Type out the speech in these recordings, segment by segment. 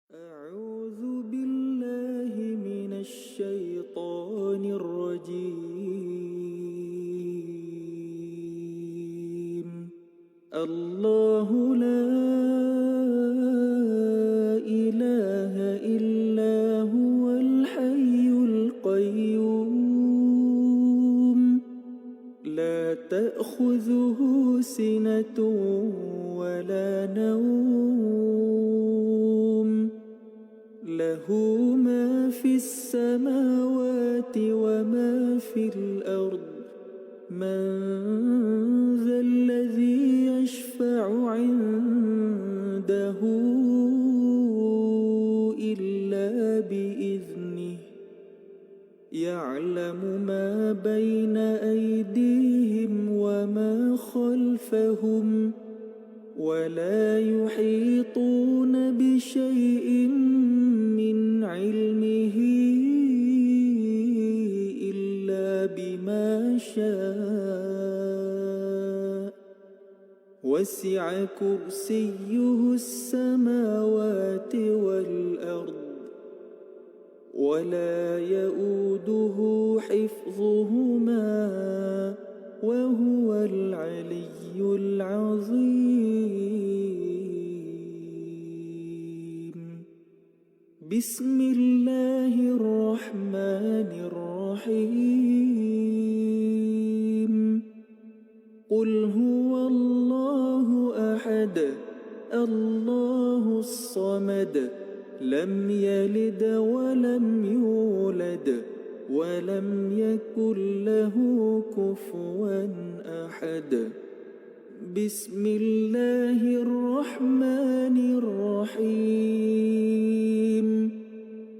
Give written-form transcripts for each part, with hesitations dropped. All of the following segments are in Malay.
أعوذ بالله من الشيطان الرجيم. الله لا إله إلا هو الحي القيوم لا تأخذه سنة ولا نوم له ما في السماوات وما في الأرض من ذا الذي يشفع عنده إلا بإذنه يعلم ما بين أيديهم وما خلفهم ولا يحيطون بشيء من علمه إلا بما شاء وسع كرسيه السماوات والأرض ولا يؤوده حفظهما وهو العلي العظيم. بسم الله الرحمن الرحيم. قل هو الله أحد الله الصمد لم يلد ولم يولد ولم يكن له كفوا أحد. بسم الله الرحمن الرحيم.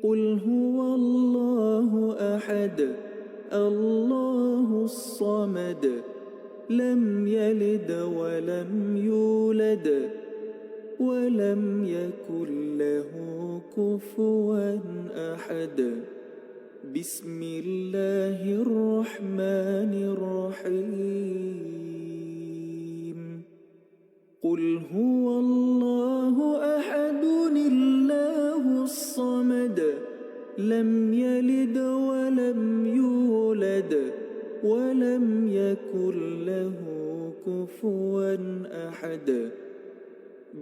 قل هو الله أحد الله الصمد لم يلد ولم يولد ولم يكن له كفوا أحد. بسم الله الرحمن الرحيم. قل هو الله أحد الله الصمد لم يلد ولم يولد ولم يكن له كفوا أحد.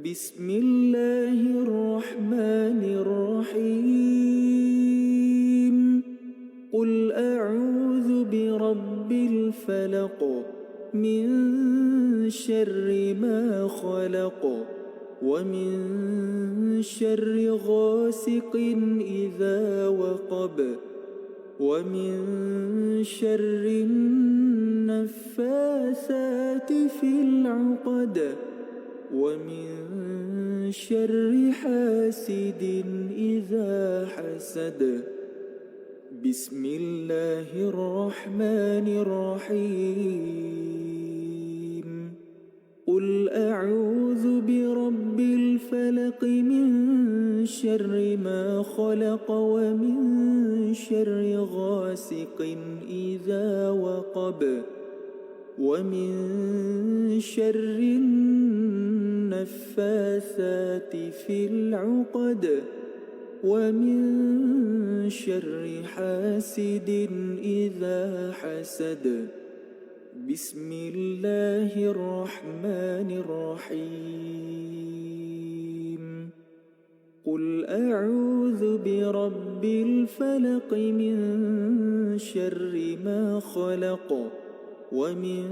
بسم الله الرحمن الرحيم. قل أعوذ برب الفلق من شر ما خلق ومن شر غاسق إذا وقب ومن شر النفاثات في العقد ومن شر حاسد إذا حسد. بسم الله الرحمن الرحيم. قل أعوذ برب الفلق من شر ما خلق ومن شر غاسق إذا وقب ومن شر النفاثات في العقد ومن شر حاسد إذا حسد. بسم الله الرحمن الرحيم. قل أعوذ برب الفلق من شر ما خلق ومن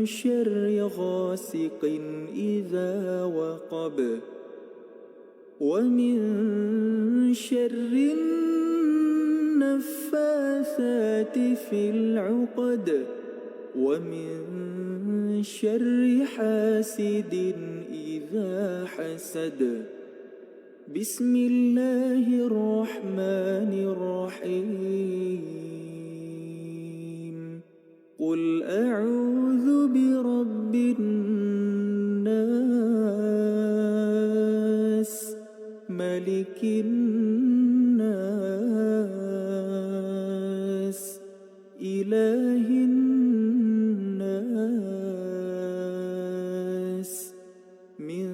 شر غاسق إذا وقب ومن شر النفاثات في العقد ومن شر حاسد إذا حسد. بسم الله الرحمن الرحيم. قل أعوذ برب الناس ملك الناس إله الناس من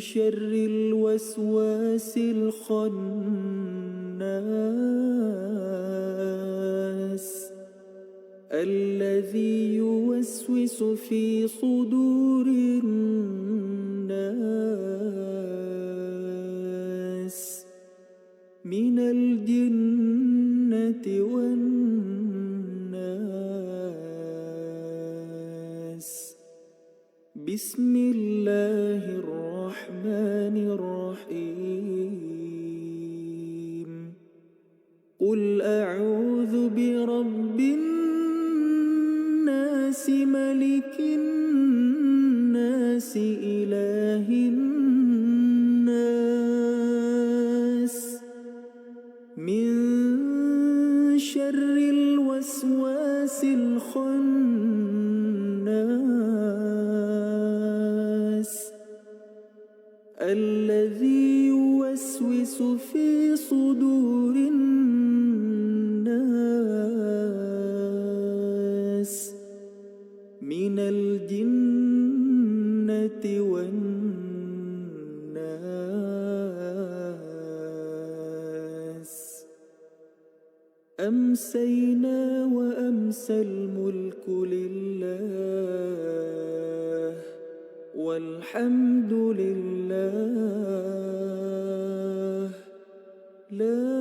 شر الوسواس الخناس الذي يوسوس في صدور الناس من الجنة والناس. بسم الله الرحمن الرحيم. قل أعوذ برب الناس ملك الناس إله الناس من شر الوسواس الخناس الذي يوسوس في صدور الناس من الجنة والناس. أمسينا وأمسى الملك لله والحمد لله لا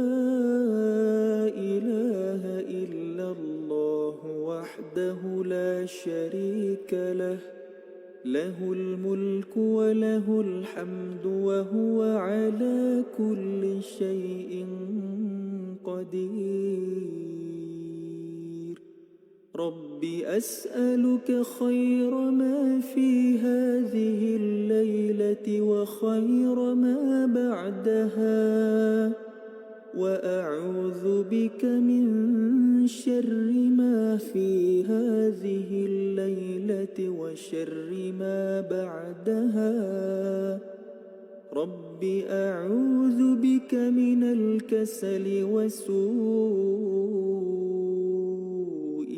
إله إلا الله وحده لا شريك له له الملك وله الحمد وهو على كل شيء قدير. رب أسألك خير ما في هذه الليلة وخير ما بعدها وأعوذ بك من شر ما في هذه الليلة وشر ما بعدها. رب أعوذ بك من الكسل وسوء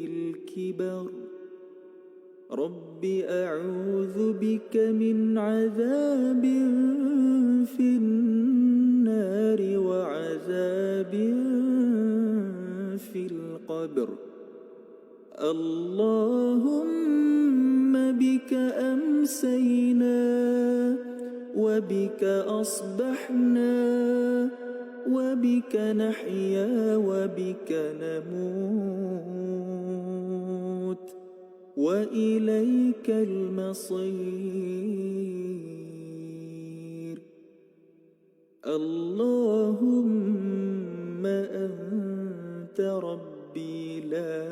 الكبر. رب أعوذ بك من عذاب في النار وعذاب في القبر. اللهم بك أمسينا وبك أصبحنا وبك نحيا وبك نموت وإليك المصير. اللهم أنت ربي لا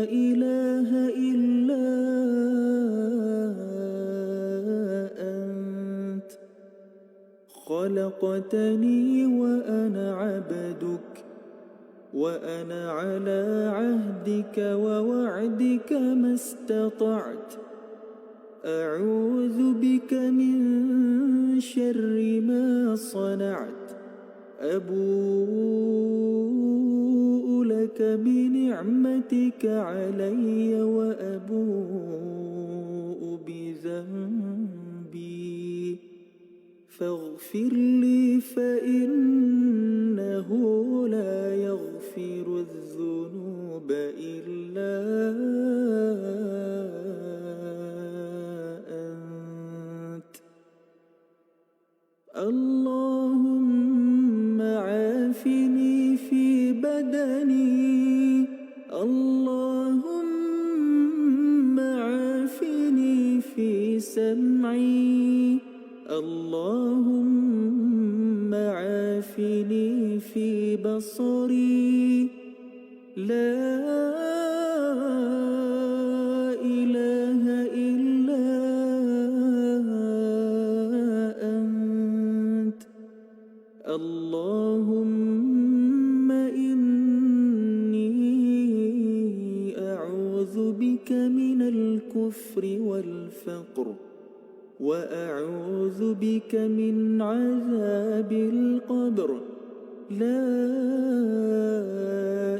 إله إلا أنت خلقتني وأنا عبدك وأنا على عهدك ووعدك ما استطعت. أعوذ بك من شر ما صنعت. أبوء لك بنعمتك علي وأبوء بذنبي فاغفر لي فإنه لا يغفر الذنوب إلا أنت. اللهم عافني في بدني. اللهم عافني في سمعي. اللهم عافني في بصري. لا إله إلا أنت. اللهم إني أعوذ بك من الكفر والفقر وأعوذ بك من عذاب القبر. لا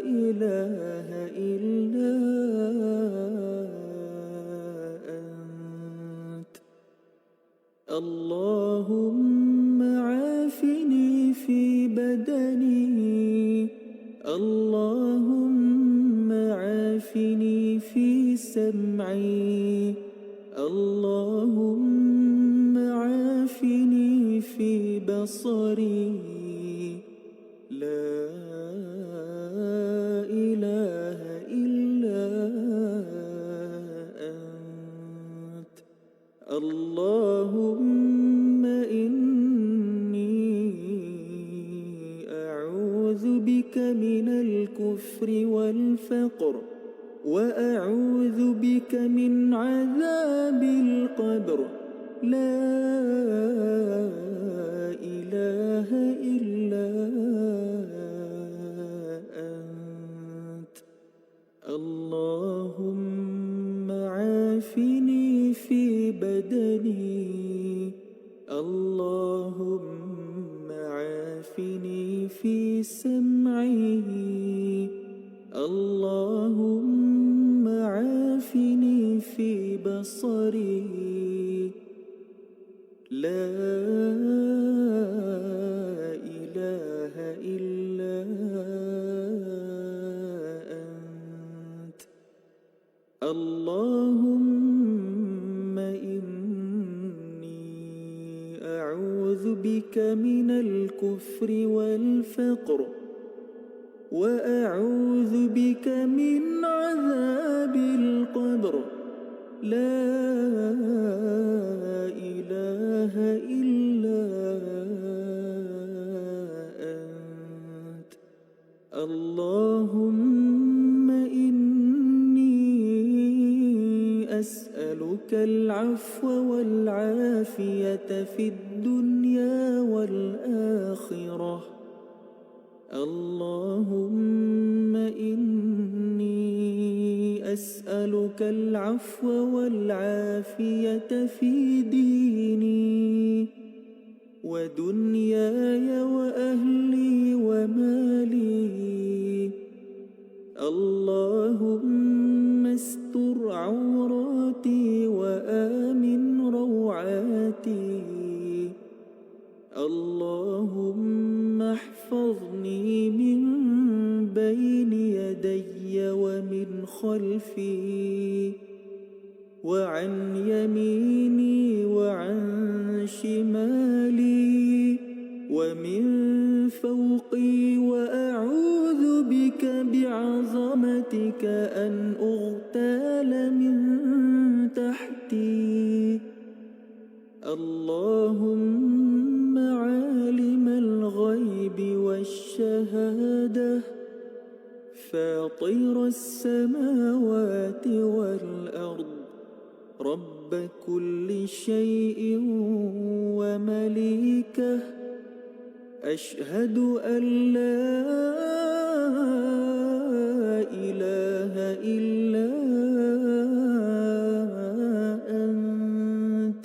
إله إلا أنت. عافني في سمعي اللهم عافني في بصري لا إله إلا أنت اللهم إني أعوذ بك من الكفر والفقر وأعوذ بك من عذاب القبر لا إله إلا أنت اللهم عافني في بدني اللهم عافني في سمعي اللهم عافني في بصري لا إله إلا أنت اللهم إني أعوذ بك من الكفر والفقر وأعوذ بك من عذاب القبر لا إله إلا أنت اللهم إني أسألك العفو والعافية في الدنيا والآخرة اللهم إني أسألك العفو والعافية في ديني ودنياي وأهلي ومالي اللهم استر عوراتي وآمن روعاتي اللهم احفظني من بين يدي ومن خلفي وعن يميني وعن شمالي ومن فوقي وأعوذ بك بعظمتك أن أغتال من تحتي اللهم عالم الغيب والشهادة فاطر السماوات والأرض رب كل شيء ومليكه أشهد أن لا إله إلا أنت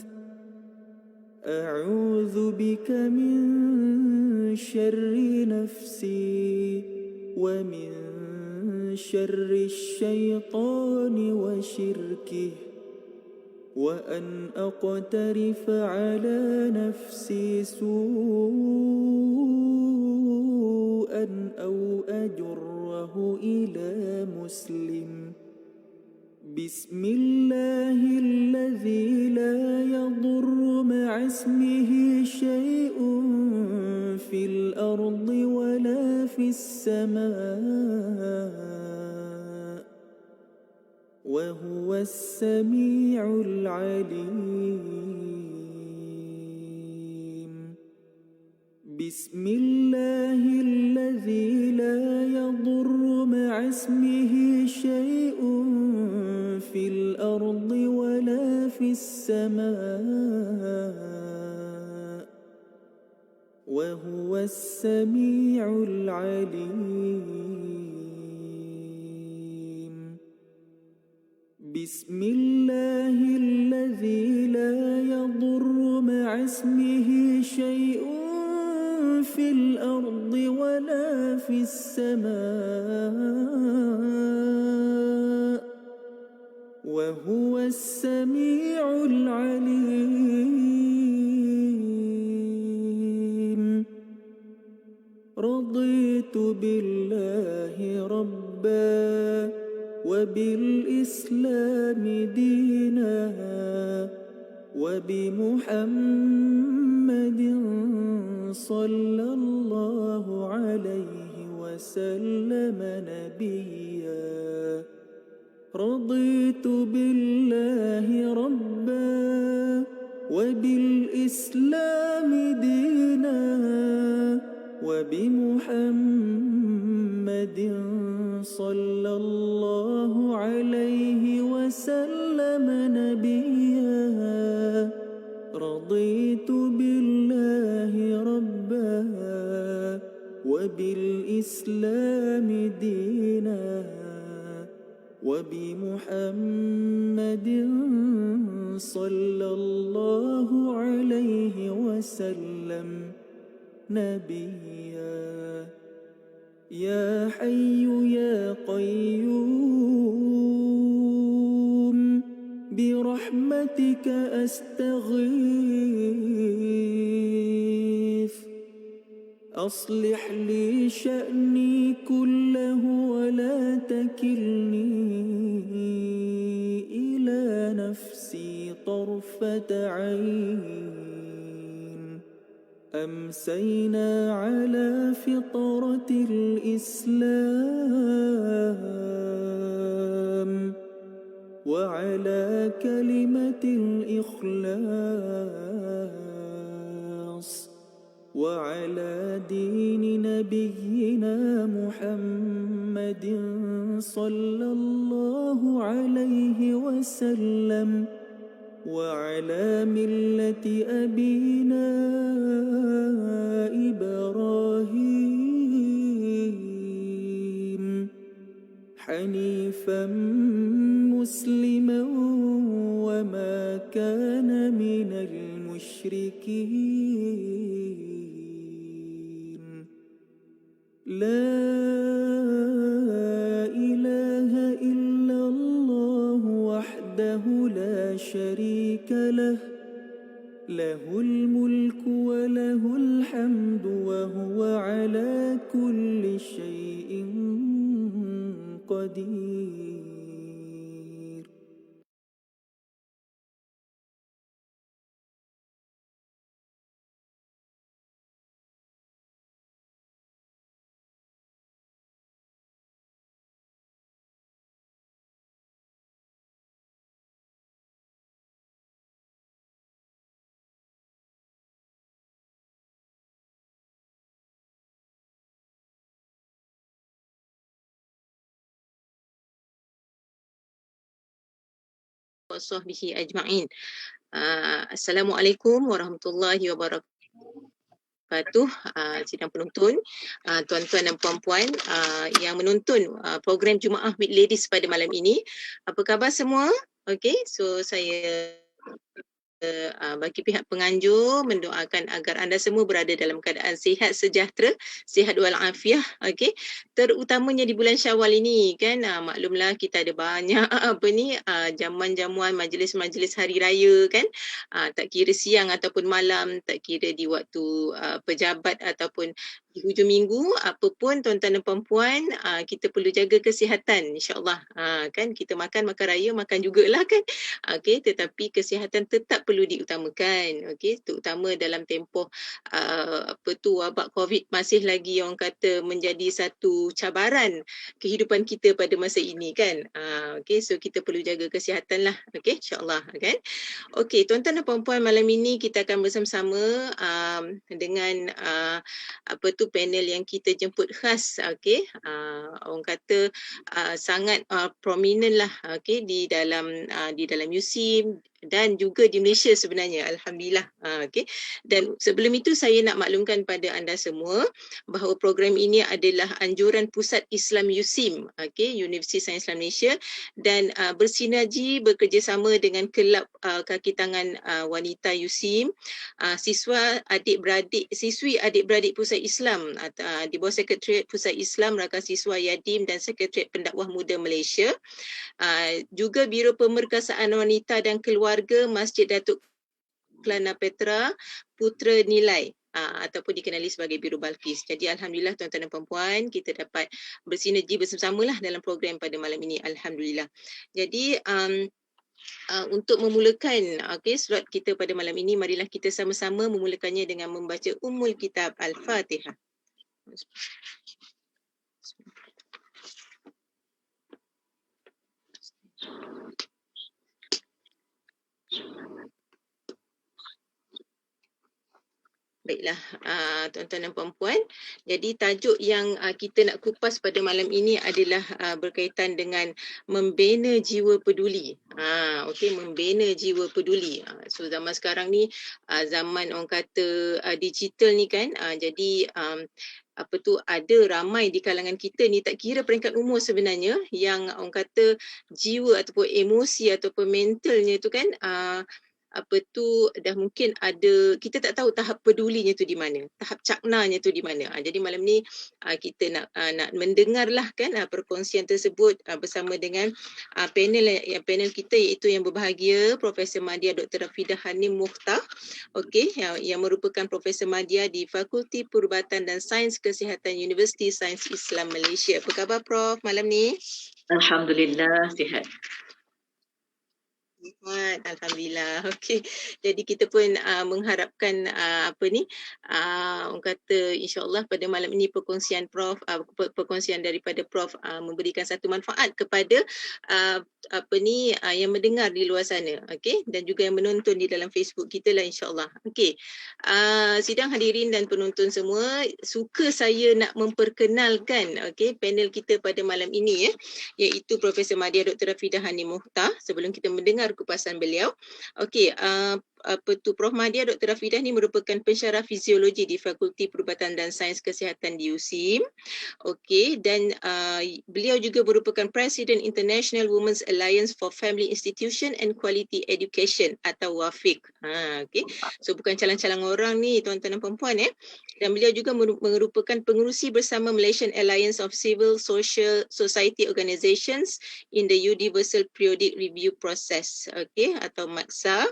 أعوذ بك من شر نفسي ومن شر الشيطان وشركه وأن أقترف على نفسي سوءا أو أجره إلى مسلم بسم الله الذي لا يضر مع اسمه شيء في الأرض ولا في السماء وهو السميع العليم بسم الله الذي لا يضر مع اسمه شيء في الأرض ولا في السماء وهو السميع العليم بسم الله الذي لا يضر مع اسمه شيء في الأرض ولا في السماء وهو السميع العليم رضيت بالله ربا وبالإسلام دينا وبمحمد صلى الله عليه وسلم نبيا رضيت بالله ربا وبالإسلام دينا وبمحمد صلى الله عليه وسلم نبيا رضيت بالله ربا وبالإسلام دينا وبمحمد صلى الله عليه وسلم نبيا يا حي يا قيوم برحمتك أستغيث أصلح لي شأني كله ولا تكلني إلى نفسي طرفة عين أمسينا على فطرة الإسلام وعلى كلمة الإخلاص وعلى دين نبينا محمد صلى الله عليه وسلم وعلى ملة أبينا إبراهيم حنيفا مسلما وما كان من المشركين لا إله إلا الله وحده لا شريك له له الملك وله الحمد وهو على كل شيء قدير. Wasahbihi ajma'in. Assalamualaikum warahmatullahi wabarakatuh. Sidang penonton, tuan-tuan dan puan-puan yang menonton program Jumaah with Ladies pada malam ini. Apa khabar semua? Okay, so saya bagi pihak penganjur mendoakan agar anda semua berada dalam keadaan sihat sejahtera, sihat walafiat, okey. Terutamanya di bulan Syawal ini kan, maklumlah kita ada banyak jamuan-jamuan majlis-majlis hari raya kan, tak kira siang ataupun malam, tak kira di waktu pejabat ataupun di hujung minggu, apapun tuan-tuan dan puan-puan, kita perlu jaga kesihatan insya-Allah. Kan kita makan raya makan jugalah kan. Okey, tetapi kesihatan tetap perlu diutamakan. Okey, terutama dalam tempoh wabak COVID masih lagi orang kata menjadi satu cabaran kehidupan kita pada masa ini kan. Okey, so kita perlu jaga kesihatan lah. Okey, insya-Allah kan. Okey, tuan-tuan dan puan-puan, malam ini kita akan bersama-sama dengan panel yang kita jemput khas. Okey, orang kata sangat prominent lah, okey, di dalam USIM dan juga di Malaysia sebenarnya, alhamdulillah. Okey, dan sebelum itu saya nak maklumkan pada anda semua bahawa program ini adalah anjuran Pusat Islam USIM, okey, Universiti Sains Islam Malaysia, dan bersinergi bekerjasama dengan Kelab Kaki Tangan Wanita USIM, siswi adik-beradik Pusat Islam di bawah Sekretariat Pusat Islam, Rakan Siswa Yadim dan Sekretariat Pendakwah Muda Malaysia, juga Biro Pemerkasaan Wanita dan Keluarga Masjid Datuk Kelana Petra Putra Nilai. ataupun dikenali sebagai Biru Balqis. Jadi alhamdulillah tuan-tuan dan puan-puan, kita dapat bersinergi bersama-samalah dalam program pada malam ini, alhamdulillah. Jadi untuk memulakan slot kita pada malam ini, marilah kita sama-sama memulakannya dengan membaca Ummul Kitab Al-Fatihah. Baiklah, tuan-tuan dan puan-puan. Jadi tajuk yang kita nak kupas pada malam ini adalah berkaitan dengan membina jiwa peduli. Okey, membina jiwa peduli. So zaman sekarang ni zaman orang kata digital ni kan. Jadi ada ramai di kalangan kita ni, tak kira peringkat umur sebenarnya, yang orang kata jiwa ataupun emosi ataupun mentalnya tu kan dah mungkin ada, kita tak tahu tahap pedulinya tu di mana, tahap caknanya tu di mana. Jadi malam ni kita nak mendengarlah kan perkongsian tersebut bersama dengan panel kita, iaitu yang berbahagia Profesor Madya Dr. Rafidah Hanim Mukhtar, yang merupakan Profesor Madya di Fakulti Perubatan dan Sains Kesihatan Universiti Sains Islam Malaysia. Apa khabar Prof malam ni? Alhamdulillah sihat. Alhamdulillah. Okey. Jadi kita pun mengharapkan orang kata insya-Allah pada malam ini perkongsian Prof, perkongsian daripada Prof memberikan satu manfaat kepada yang mendengar di luar sana, okey, dan juga yang menonton di dalam Facebook kita lah insya-Allah. Okey. Sidang hadirin dan penonton semua, suka saya nak memperkenalkan panel kita pada malam ini iaitu Profesor Madya Dr. Rafidah Hanim Mukhtar. Sebelum kita mendengar kupasan beliau, Prof Madya Dr. Rafidah ni merupakan pensyarah fiziologi di Fakulti Perubatan dan Sains Kesihatan di USIM. Dan beliau juga merupakan Presiden International Women's Alliance for Family Institution and Quality Education atau WAFIQ. So bukan calang-calang orang ni tuan-tuan dan puan-puan Dan beliau juga merupakan pengerusi bersama Malaysian Alliance of Civil Social Society Organizations in the Universal Periodic Review Process, atau MAXA.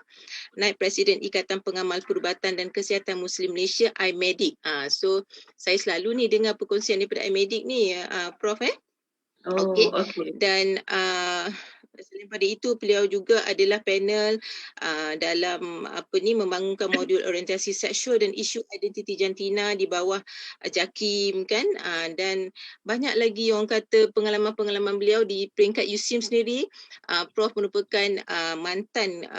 Naib Presiden Ikatan Pengamal Perubatan dan Kesihatan Muslim Malaysia, IMEDIC. So saya selalu ni dengar perkongsian daripada IMEDIC ni, Prof. Okey. Dan selain pada itu, beliau juga adalah panel dalam membangunkan modul orientasi seksual dan isu identiti jantina di bawah JAKIM kan, dan banyak lagi orang kata pengalaman-pengalaman beliau di peringkat USIM sendiri. Prof merupakan mantan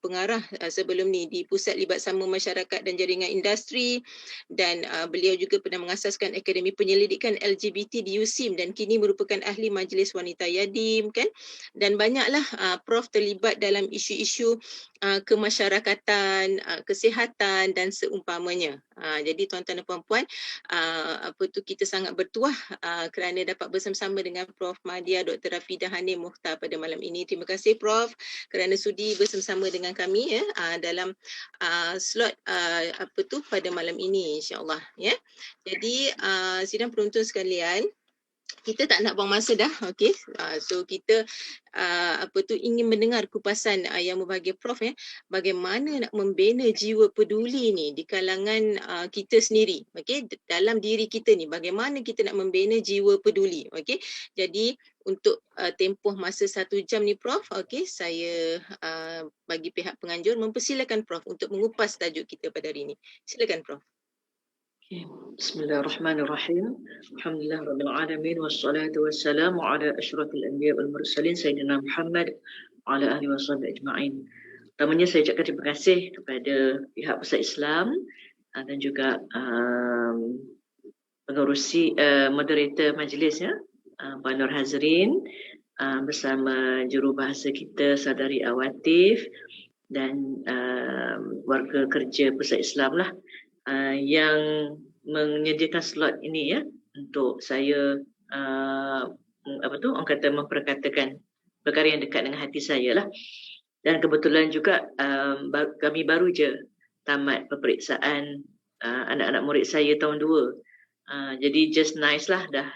pengarah sebelum ni di Pusat Libat Sama Masyarakat dan Jaringan Industri, dan beliau juga pernah mengasaskan Akademi Penyelidikan LGBT di USIM dan kini merupakan ahli Majlis Wanita Yadi kan, dan banyaklah Prof terlibat dalam isu-isu kemasyarakatan, kesihatan dan seumpamanya. Jadi tuan-tuan dan puan-puan, kita sangat bertuah kerana dapat bersama-sama dengan Prof Madya Dr. Rafidah Hanim Mukhtar pada malam ini. Terima kasih Prof kerana sudi bersama-sama dengan kami dalam slot pada malam ini insya-Allah ya. Jadi sidang penonton sekalian, kita tak nak buang masa dah, okey. So kita ingin mendengar kupasan yang berbahagia Prof bagaimana nak membina jiwa peduli ni di kalangan kita sendiri, okey, dalam diri kita ni, bagaimana kita nak membina jiwa peduli, okey. Jadi untuk tempoh masa 1 jam ni Prof, okey, saya bagi pihak penganjur mempersilakan Prof untuk mengupas tajuk kita pada hari ini. Silakan Prof. Bismillahirrahmanirrahim. Alhamdulillah rabbil alamin wassalatu wassalamu ala asyrafil anbiya wal mursalin sayyidina Muhammad wa ala alihi washabihi ajma'in. Pertamanya saya ucapkan terima kasih kepada pihak Pusat Islam dan juga pengerusi moderator majlisnya, Pak Nur Hazrin, bersama jurubahasa kita Saudari Awatif dan warga kerja Pusat Islam lah yang menyediakan slot ini ya untuk saya orang kata memperkatakan perkara yang dekat dengan hati saya lah. Dan kebetulan juga kami baru je tamat peperiksaan anak-anak murid saya tahun 2. Jadi just nice lah, dah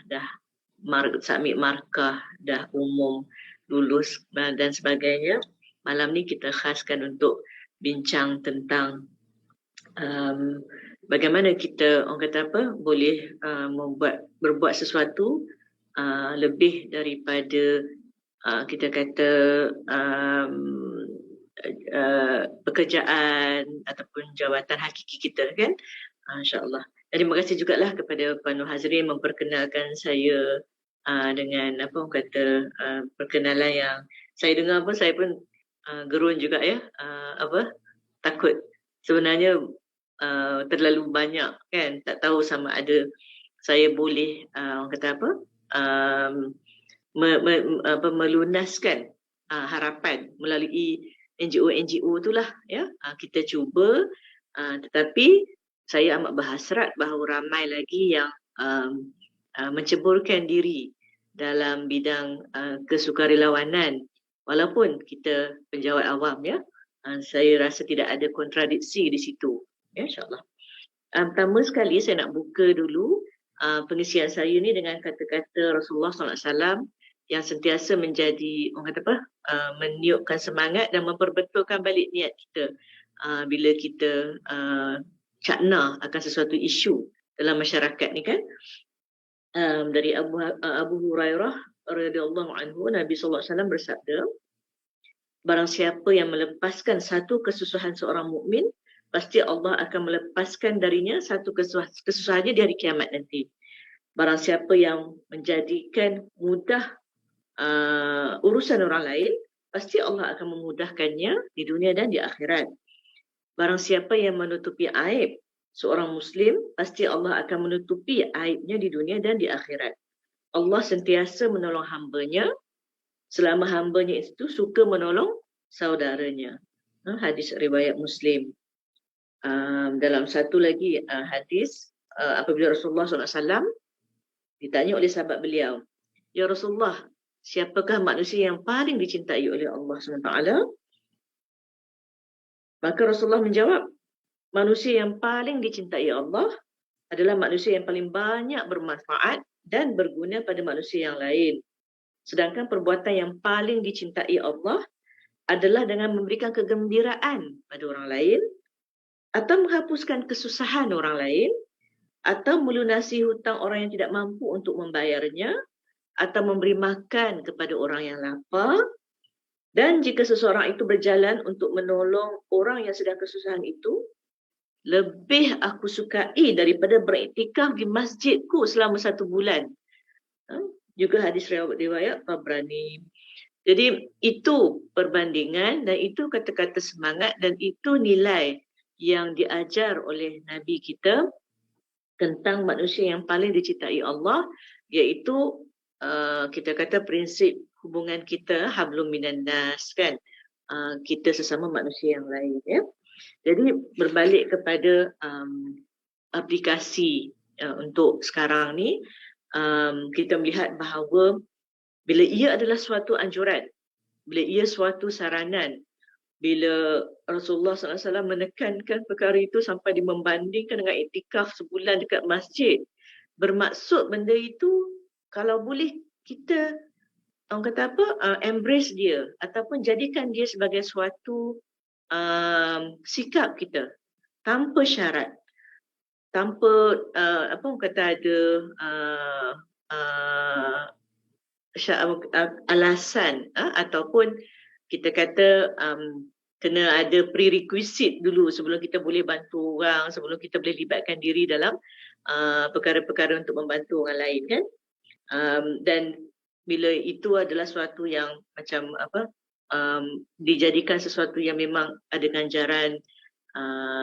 submit markah, dah umum lulus dan sebagainya. Malam ni kita khaskan untuk bincang tentang bagaimana kita orang kata apa boleh berbuat sesuatu lebih daripada kita kata pekerjaan ataupun jawatan hakiki kita kan, insyaAllah. Dan terima kasih jugalah kepada Puan Nur Hazrin memperkenalkan saya dengan apa orang kata perkenalan yang saya dengar pun saya pun gerun juga ya, takut sebenarnya terlalu banyak kan, tak tahu sama ada saya boleh orang kata apa melunaskan harapan melalui NGO itulah ya. Kita cuba, tetapi saya amat berhasrat bahawa ramai lagi yang menceburkan diri dalam bidang kesukarelawanan walaupun kita penjawat awam ya. Saya rasa tidak ada kontradiksi di situ ya, insyaAllah. Pertama sekali saya nak buka dulu pengisian saya ni dengan kata-kata Rasulullah SAW yang sentiasa menjadi orang kata apa meniupkan semangat dan memperbetulkan balik niat kita bila kita cakna akan sesuatu isu dalam masyarakat ni kan. Dari Abu Hurairah radhiyallahu anhu, Nabi SAW bersabda, barang siapa yang melepaskan satu kesusahan seorang mukmin, pasti Allah akan melepaskan darinya satu kesusahannya di hari kiamat nanti. Barang siapa yang menjadikan mudah urusan orang lain, pasti Allah akan memudahkannya di dunia dan di akhirat. Barang siapa yang menutupi aib seorang Muslim, pasti Allah akan menutupi aibnya di dunia dan di akhirat. Allah sentiasa menolong hambanya selama hambanya itu suka menolong saudaranya. Hadis riwayat Muslim. Dalam satu lagi hadis, apabila Rasulullah SAW ditanya oleh sahabat beliau, ya Rasulullah, siapakah manusia yang paling dicintai oleh Allah SWT? Maka Rasulullah menjawab, manusia yang paling dicintai Allah adalah manusia yang paling banyak bermanfaat dan berguna pada manusia yang lain. Sedangkan perbuatan yang paling dicintai Allah adalah dengan memberikan kegembiraan pada orang lain, atau menghapuskan kesusahan orang lain, atau melunasi hutang orang yang tidak mampu untuk membayarnya, atau memberi makan kepada orang yang lapar. Dan jika seseorang itu berjalan untuk menolong orang yang sedang kesusahan itu, lebih aku sukai daripada beriktikaf di masjidku selama 1 bulan. Juga hadis riwayat Tabrani. Jadi itu perbandingan dan itu kata-kata semangat dan itu nilai yang diajar oleh Nabi kita tentang manusia yang paling dicintai Allah, iaitu kita kata prinsip hubungan kita hablum minan nas kan, kita sesama manusia yang lain ya. Jadi berbalik kepada aplikasi untuk sekarang ni, kita melihat bahawa bila ia adalah suatu anjuran, bila ia suatu saranan, bila Rasulullah SAW menekankan perkara itu sampai dia membandingkan dengan iktikaf sebulan dekat masjid, bermaksud benda itu kalau boleh kita orang kata apa embrace dia ataupun jadikan dia sebagai suatu sikap kita tanpa syarat, tanpa apa orang kata ada alasan ataupun kita kata kena ada prerequisite dulu sebelum kita boleh bantu orang, sebelum kita boleh libatkan diri dalam perkara-perkara untuk membantu orang lain kan. Dan bila itu adalah suatu yang macam apa dijadikan sesuatu yang memang ada ganjaran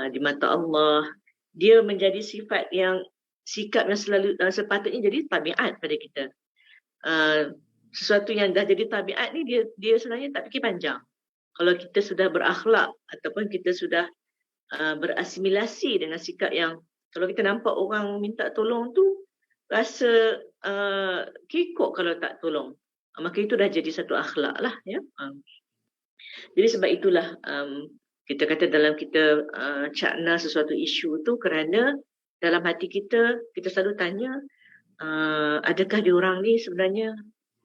di mata Allah, dia menjadi sifat yang sikap yang selalu sepatutnya jadi tabiat pada kita. Sesuatu yang dah jadi tabiat ni dia sebenarnya tak fikir panjang. Kalau kita sudah berakhlak ataupun kita sudah berasimilasi dengan sikap yang kalau kita nampak orang minta tolong tu rasa kikuk kalau tak tolong, maka itu dah jadi satu akhlak lah ya. Jadi sebab itulah kita kata dalam kita cakna sesuatu isu tu kerana dalam hati kita selalu tanya adakah diorang ni sebenarnya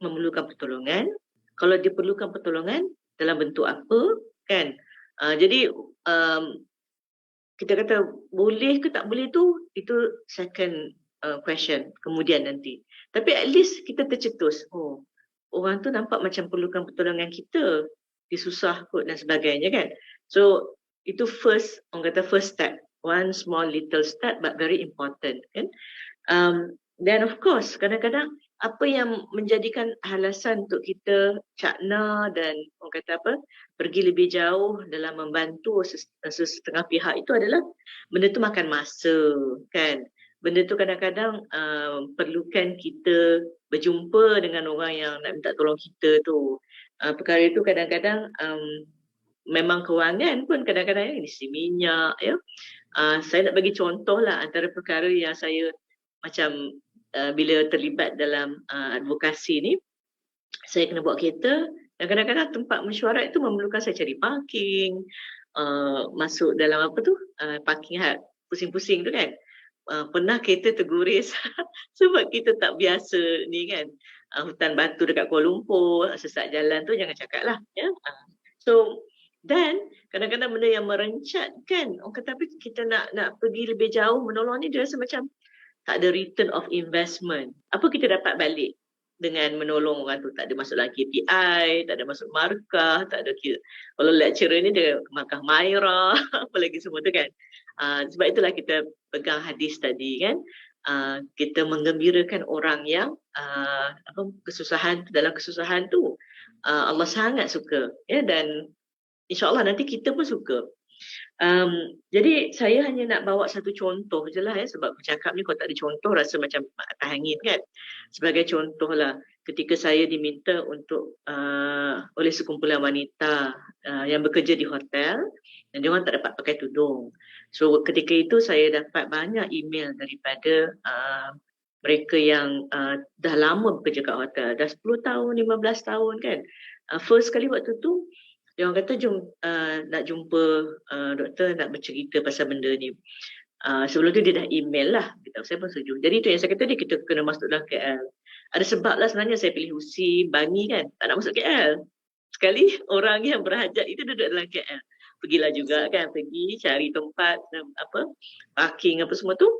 memerlukan pertolongan, kalau dia perlukan pertolongan dalam bentuk apa kan. Jadi kita kata boleh ke tak boleh tu, itu second question kemudian nanti. Tapi at least kita tercetus, oh orang tu nampak macam perlukan pertolongan kita, dia susah kot dan sebagainya kan. So itu orang kata first step, one small little step but very important kan. Then of course kadang-kadang apa yang menjadikan alasan untuk kita cakna dan orang kata apa, pergi lebih jauh dalam membantu setengah pihak itu adalah benda tu makan masa kan. Benda tu kadang-kadang perlukan kita berjumpa dengan orang yang nak minta tolong kita tu. Perkara itu kadang-kadang memang kewangan pun kadang-kadang isi minyak ya. Saya nak bagi contoh lah antara perkara yang saya macam bila terlibat dalam advokasi ni, saya kena bawa kereta dan kadang-kadang tempat mesyuarat itu memerlukan saya cari parking, masuk dalam apa tu, parking pusing-pusing tu kan. Pernah kereta terguris sebab kita tak biasa ni kan, hutan batu dekat Kuala Lumpur, sesak jalan tu jangan cakap lah ya. So dan kadang-kadang benda yang merencatkan, orang kata tapi kita nak pergi lebih jauh menolong ni, dia rasa macam tak ada return of investment. Apa kita dapat balik dengan menolong orang tu? Tak ada masuk dalam KPI, tak ada masuk markah, tak ada kira. Kalau lecturer ni dia markah Maira, apa lagi semua tu kan. Sebab itulah kita pegang hadis tadi kan. Kita menggembirakan orang yang dalam kesusahan tu. Allah sangat suka ya, dan insya-Allah nanti kita pun suka. Jadi saya hanya nak bawa satu contoh je lah ya, sebab bercakap ni kalau tak ada contoh rasa macam atas angin kan. Sebagai contoh lah, ketika saya diminta untuk oleh sekumpulan wanita yang bekerja di hotel dan diorang tak dapat pakai tudung. So ketika itu saya dapat banyak email daripada mereka yang dah lama bekerja kat hotel, dah 10 tahun, 15 tahun kan. First kali waktu tu dia orang kata jom nak jumpa doktor, nak bercerita pasal benda ni. Sebelum tu dia dah email lah. Saya pun setuju. Jadi tu yang saya kata, kita kena masuk dalam KL. Ada sebab lah sebenarnya saya pilih Husi, Bangi kan. Tak nak masuk KL. Sekali orang yang berhajat itu duduk dalam KL. Pergilah juga kan, pergi cari tempat, parking apa semua tu.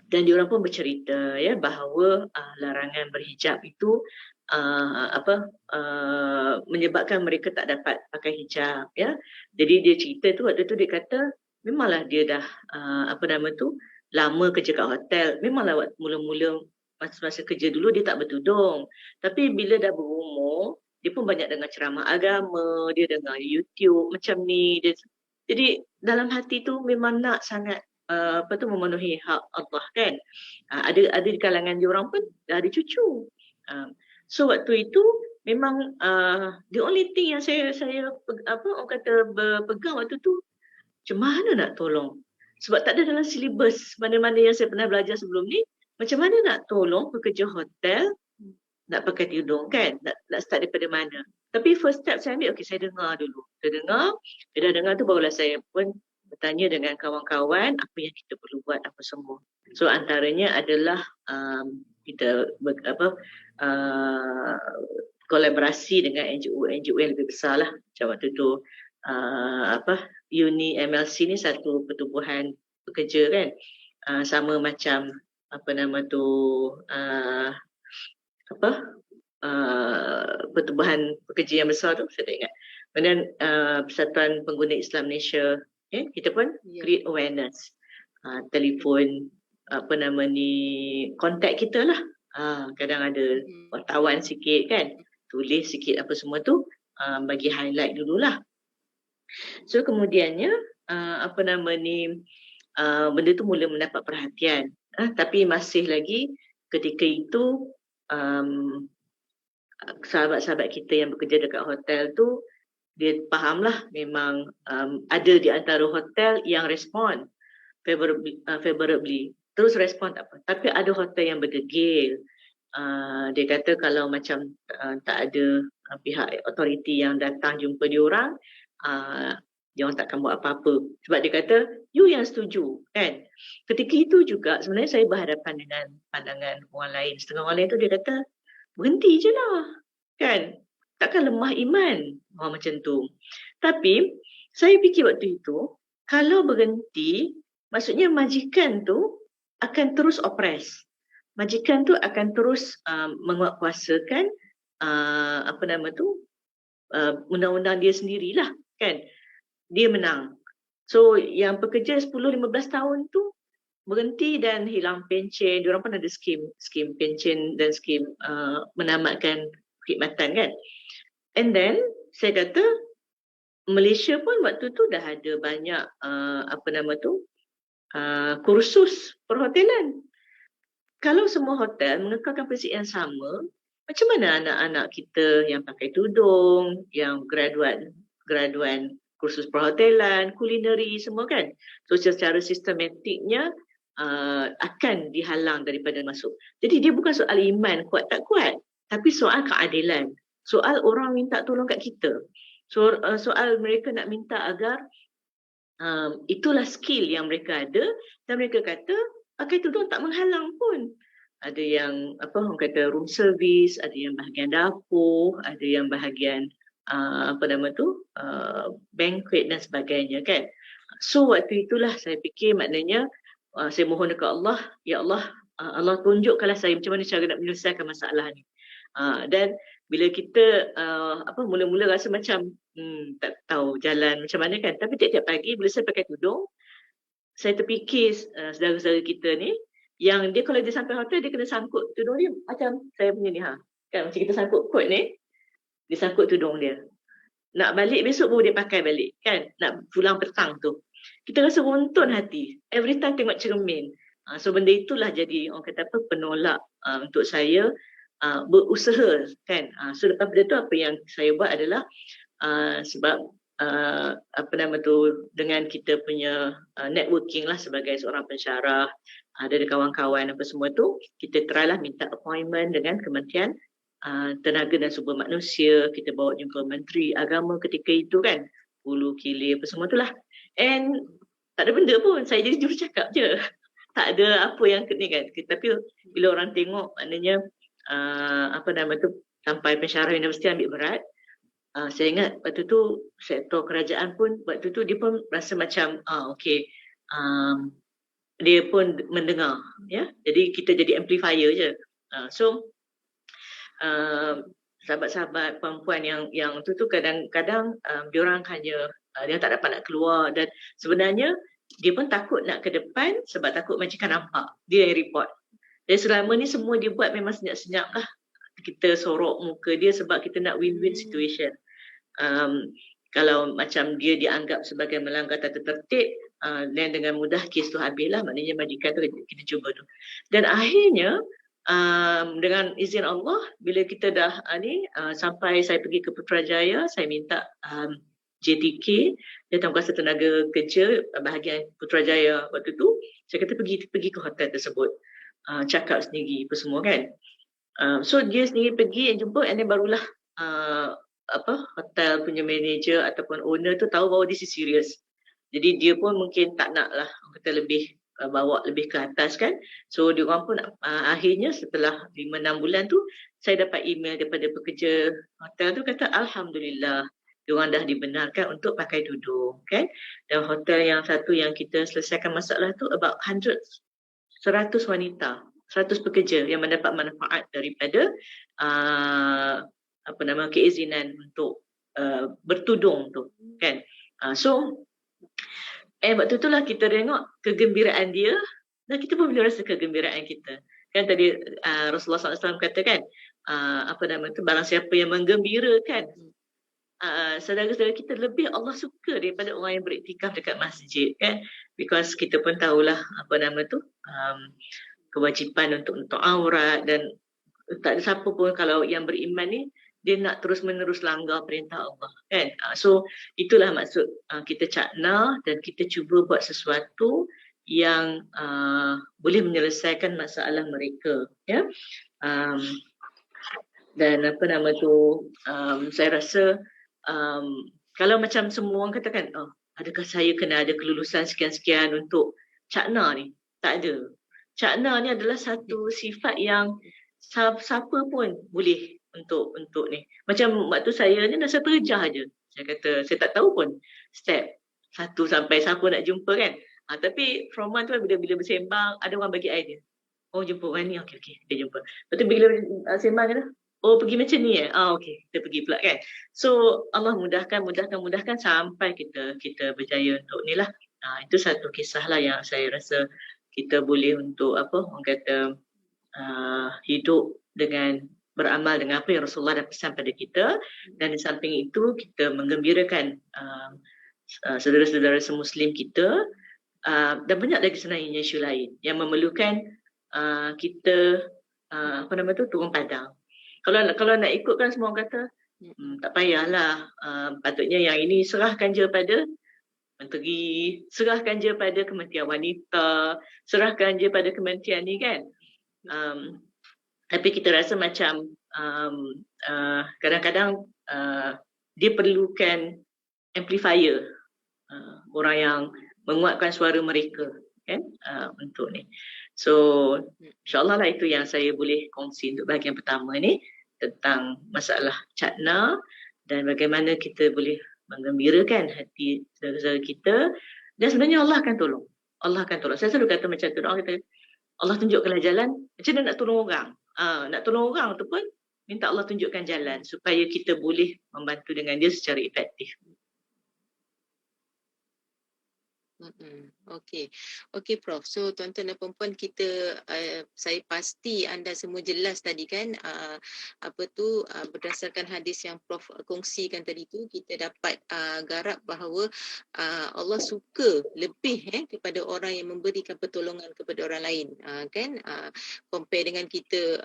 Dan diorang pun bercerita ya bahawa larangan berhijab itu menyebabkan mereka tak dapat pakai hijab ya. Jadi dia cerita tu, waktu tu dia kata memanglah dia dah lama kerja kat hotel. Memanglah mula-mula masa kerja dulu dia tak bertudung. Tapi bila dah berumur, dia pun banyak dengar ceramah agama, dia dengar YouTube macam ni. Jadi dalam hati tu memang nak sangat memenuhi hak Allah kan. Ada di kalangan dia orang pun dah ada cucu. So waktu itu memang the only thing yang saya orang kata berpegang waktu tu, macam mana nak tolong? Sebab tak ada dalam silibus mana-mana yang saya pernah belajar sebelum ni, macam mana nak tolong pekerja hotel nak pakai tudung kan? Nak start daripada mana? Tapi first step saya ambil, okey saya dengar dulu. Saya dah dengar tu barulah saya pun bertanya dengan kawan-kawan apa yang kita perlu buat apa semua. So antaranya adalah kita kolaborasi dengan NGO yang lebih besar lah. Macam waktu tu Uni MLC ni satu pertubuhan pekerja kan, sama macam pertubuhan pekerja yang besar tu, saya tak ingat. Kemudian Persatuan Pengguna Islam Malaysia, kita pun create awareness, telefon kontak kita lah. Kadang ada wartawan sikit kan, tulis sikit apa semua tu, bagi highlight dululah. So kemudiannya benda tu mula mendapat perhatian. Tapi masih lagi ketika itu sahabat-sahabat kita yang bekerja dekat hotel tu, dia fahamlah memang ada di antara hotel yang respon favorably. Terus respon tak apa. Tapi ada hotel yang berdegil. Dia kata kalau macam tak ada pihak authority yang datang jumpa diorang, diorang takkan buat apa-apa. Sebab dia kata, you yang setuju kan. Ketika itu juga sebenarnya saya berhadapan dengan pandangan orang lain. Setengah orang lain tu dia kata, berhenti je lah kan. Takkan lemah iman orang macam tu. Tapi saya fikir waktu itu, Kalau berhenti, maksudnya majikan tu akan terus opres. Majikan tu akan terus menguatkuasakan undang-undang dia sendirilah, kan? Dia menang. So yang pekerja 10-15 tahun tu berhenti dan hilang pencen. Diorang pun ada skim pencen dan skim menamatkan perkhidmatan, kan? And then saya kata Malaysia pun waktu tu dah ada banyak kursus perhotelan. Kalau semua hotel mengekalkan prinsip yang sama, macam mana anak-anak kita yang pakai tudung, yang graduan kursus perhotelan, kulineri semua, kan? So secara sistematiknya akan dihalang daripada masuk. Jadi dia bukan soal iman kuat tak kuat, tapi soal keadilan. Soal orang minta tolong kat kita. Soal mereka nak minta agar itulah skill yang mereka ada, dan mereka kata pakai tudung tak menghalang pun. Ada yang orang kata room service, ada yang bahagian dapur, ada yang bahagian banquet dan sebagainya, kan. So waktu itulah saya fikir, maknanya saya mohon dekat Allah, ya Allah, Allah tunjukkanlah saya macam mana cara nak menyelesaikan masalah ni. Dan bila kita mula-mula rasa macam tak tahu jalan macam mana, kan. Tapi tiap-tiap pagi bila saya pakai tudung, saya terfikir saudara-saudara kita ni yang dia kalau dia sampai hotel dia kena sangkut tudung dia macam saya punya ni, kan, macam kita sangkut kot ni, dia sangkut tudung dia. Nak balik besok baru dia pakai balik, kan. Nak pulang petang tu kita rasa runtun hati every time tengok cermin. So benda itulah jadi orang kata penolak untuk saya berusaha, kan. So lepas benda tu apa yang saya buat adalah sebab dengan kita punya networking lah sebagai seorang pensyarah, ada kawan-kawan apa semua tu, kita try lah minta appointment dengan Kementerian Tenaga dan Sumber Manusia. Kita bawa jumpa Menteri Agama ketika itu, kan, Hulu Kilir apa semua tu lah. And tak ada benda pun, saya jadi jurucakap je. Tak ada apa yang ni, kan. Tapi bila orang tengok, maknanya sampai pensyarah universiti ambil berat. Saya ingat waktu tu sektor kerajaan pun waktu tu dia pun rasa macam okey, dia pun mendengar, ya. Jadi kita jadi amplifier je. So sahabat-sahabat perempuan yang tu kadang-kadang diorang hanya dia tak dapat nak keluar, dan sebenarnya dia pun takut nak ke depan sebab takut majikan nampak dia yang report. Dan selama ni semua dia buat memang senyap-senyap lah. Kita sorok muka dia sebab kita nak win-win situation. Kalau macam dia dianggap sebagai melanggar tata tertib, dan dengan mudah kes tu habislah, maknanya majikan tu kita cuba tu. Dan akhirnya dengan izin Allah, bila kita dah sampai saya pergi ke Putrajaya, saya minta JTK, dia Tangkuasa Tenaga Kerja bahagian Putrajaya waktu tu, saya kata pergi ke hotel tersebut, cakap sendiri apa semua, kan. So dia sendiri pergi and jumpa, and then barulah hotel punya manager ataupun owner tu tahu bahawa this is serious. Jadi dia pun mungkin tak nak lah kita lebih bawa lebih ke atas, kan. So dia orang pun akhirnya setelah 5-6 bulan tu saya dapat email daripada pekerja hotel tu kata alhamdulillah dia orang dah dibenarkan untuk pakai tudung, kan. Dan hotel yang satu yang kita selesaikan masalah tu about 100 wanita, 100 pekerja yang mendapat manfaat daripada keizinan untuk bertudung tu, kan. So waktu itulah kita tengok kegembiraan dia, dan kita pun boleh rasa kegembiraan kita, kan. Tadi Rasulullah SAW kata, kan, barang siapa yang menggembirakan saudara-saudara kita, lebih Allah suka daripada orang yang beriktikaf dekat masjid, kan. Because kita pun tahulah kewajipan untuk aurat, dan tak ada siapa pun kalau yang beriman ni dia nak terus-menerus langgar perintah Allah, kan. So itulah maksud kita cakna, dan kita cuba buat sesuatu yang boleh menyelesaikan masalah mereka, ya. Dan saya rasa kalau macam semua orang katakan, adakah saya kena ada kelulusan sekian-sekian untuk cakna ni? Tak ada. Cakna ni adalah satu sifat yang siapa pun boleh untuk ni. Macam waktu saya ni dah terjah je. Saya kata saya tak tahu pun step satu sampai siapa nak jumpa kan. Tapi from one tu bila bersembang, ada orang bagi idea. Oh jumpa orang ni, okey kita jumpa. Lepas tu bila sembang kata, oh pergi macam ni okey kita pergi pula kan. So Allah mudahkan sampai kita berjaya untuk ni lah. Itu satu kisah lah yang saya rasa kita boleh untuk orang kata hidup dengan beramal dengan apa yang Rasulullah dah pesan pada kita, dan di samping itu kita menggembirakan saudara-saudara semuslim kita, dan banyak lagi sebenarnya isu lain yang memerlukan kita turun padang. Kalau nak ikutkan semua orang kata tak payahlah, patutnya yang ini serahkan je pada menteri, serahkan je pada Kementerian Wanita, serahkan je pada kementerian ni kan. Tapi kita rasa macam kadang-kadang dia perlukan amplifier, orang yang menguatkan suara mereka kan, untuk ni. So insyaAllah lah itu yang saya boleh kongsi untuk bahagian pertama ni, tentang masalah Catna dan bagaimana kita boleh menggembirakan hati saudara-saudara kita, dan sebenarnya Allah akan tolong. Saya selalu kata macam tu, orang kata Allah tunjukkanlah jalan, macam mana nak tolong orang. Nak tolong orang tu pun minta Allah tunjukkan jalan supaya kita boleh membantu dengan dia secara efektif. Okey Prof. So tuan-tuan dan puan-puan, kita saya pasti anda semua jelas tadi kan, berdasarkan hadis yang Prof kongsikan tadi tu, kita dapat garap bahawa Allah suka lebih kepada orang yang memberikan pertolongan kepada orang lain, kan, compare dengan kita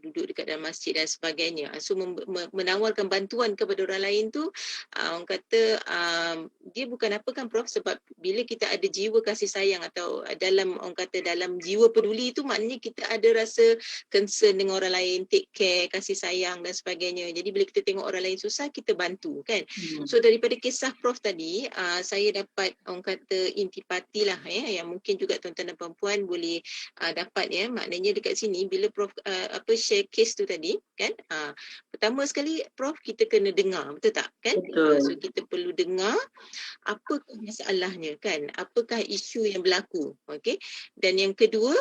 duduk dekat dalam masjid dan sebagainya. So menawarkan bantuan kepada orang lain tu, orang kata dia bukan apa kan Prof, sebab bila kita ada jiwa kasih sayang atau dalam orang kata dalam jiwa peduli itu, maknanya kita ada rasa concern dengan orang lain, take care, kasih sayang dan sebagainya. Jadi bila kita tengok orang lain susah, kita bantu kan. So daripada kisah Prof tadi, saya dapat orang kata intipati lah yang mungkin juga tuan-tuan dan puan-puan boleh dapat maknanya dekat sini bila Prof share case tu tadi kan, pertama sekali Prof, kita kena dengar, betul tak kan? So kita perlu dengar apakah masalahnya kan, apakah isu yang berlaku, okey. Dan yang kedua,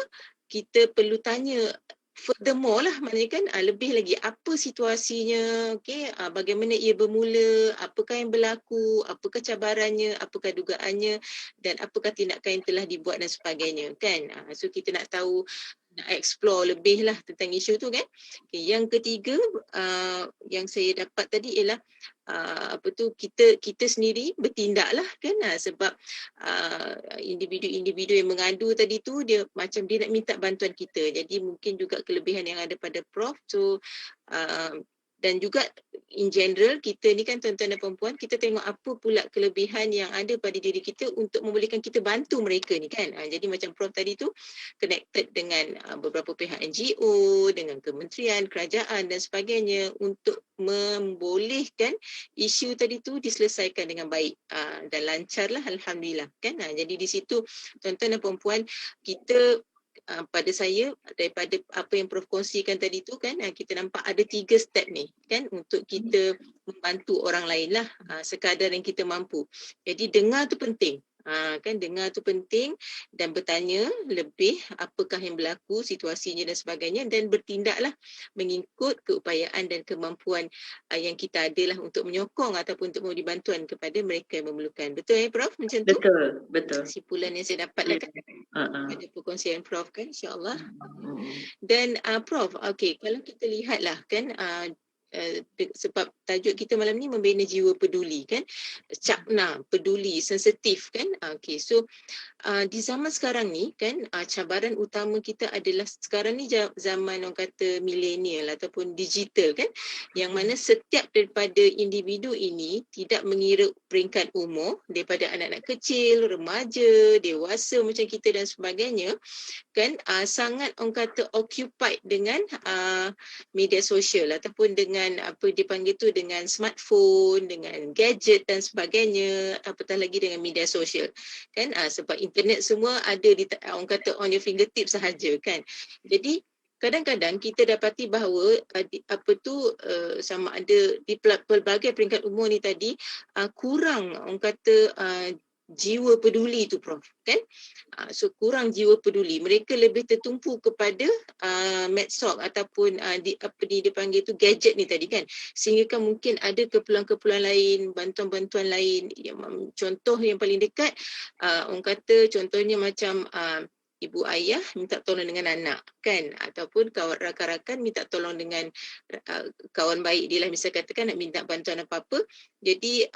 kita perlu tanya furthermore lah, maknanya kan lebih lagi apa situasinya, okey, bagaimana ia bermula, apakah yang berlaku, apakah cabarannya, apakah dugaannya, dan apakah tindakan yang telah dibuat dan sebagainya kan. So kita nak tahu, nak explore lebih lah tentang isu tu kan. Okay, yang ketiga yang saya dapat tadi ialah kita sendiri bertindak lah kan, sebab individu-individu yang mengadu tadi tu dia macam dia nak minta bantuan kita. Jadi mungkin juga kelebihan yang ada pada Prof. So dan juga in general kita ni kan tuan-tuan dan puan-puan, kita tengok apa pula kelebihan yang ada pada diri kita untuk membolehkan kita bantu mereka ni kan. Jadi macam Prof tadi tu connected dengan beberapa pihak NGO, dengan kementerian, kerajaan dan sebagainya untuk membolehkan isu tadi tu diselesaikan dengan baik dan lancar lah, alhamdulillah kan. Jadi di situ tuan-tuan dan puan-puan, kita pada saya daripada apa yang Prof kongsikan tadi tu kan, kita nampak ada 3 step ni kan untuk kita membantu orang lain lah sekadar yang kita mampu. Jadi dengar tu penting. Kan dengar tu penting dan bertanya lebih apakah yang berlaku, situasinya dan sebagainya, dan bertindaklah mengikut keupayaan dan kemampuan yang kita adalah untuk menyokong ataupun untuk memberi bantuan kepada mereka yang memerlukan. Betul Prof macam tu? Betul. Kesimpulan yang saya dapatlah kan pada perkongsian Prof kan, insya-Allah. Dan Prof, okey, kalau kita lihatlah kan sebab tajuk kita malam ni membina jiwa peduli kan, Catna, peduli, sensitif kan. Okey, so di zaman sekarang ni kan, cabaran utama kita adalah sekarang ni zaman orang kata milenial ataupun digital kan, yang mana setiap daripada individu ini tidak mengira peringkat umur, daripada anak-anak kecil, remaja, dewasa macam kita dan sebagainya kan, sangat orang kata occupied dengan media sosial ataupun dengan apa dipanggil tu, dengan smartphone, dengan gadget dan sebagainya, apatah lagi dengan media sosial kan, sebab internet semua ada di orang kata on your fingertip sahaja kan. Jadi kadang-kadang kita dapati bahawa sama ada di pelbagai peringkat umur ni tadi kurang orang kata jiwa peduli tu Prof, kan? So kurang jiwa peduli. Mereka lebih tertumpu kepada medsos ataupun dia panggil tu gadget ni tadi, kan? Sehingga kan mungkin ada keperluan-keperluan lain, bantuan-bantuan lain. Contoh yang paling dekat, orang kata contohnya macam ibu ayah minta tolong dengan anak, kan? Ataupun kawan rakan-rakan minta tolong dengan kawan baik dia lah, misal katakan nak minta bantuan apa-apa. Jadi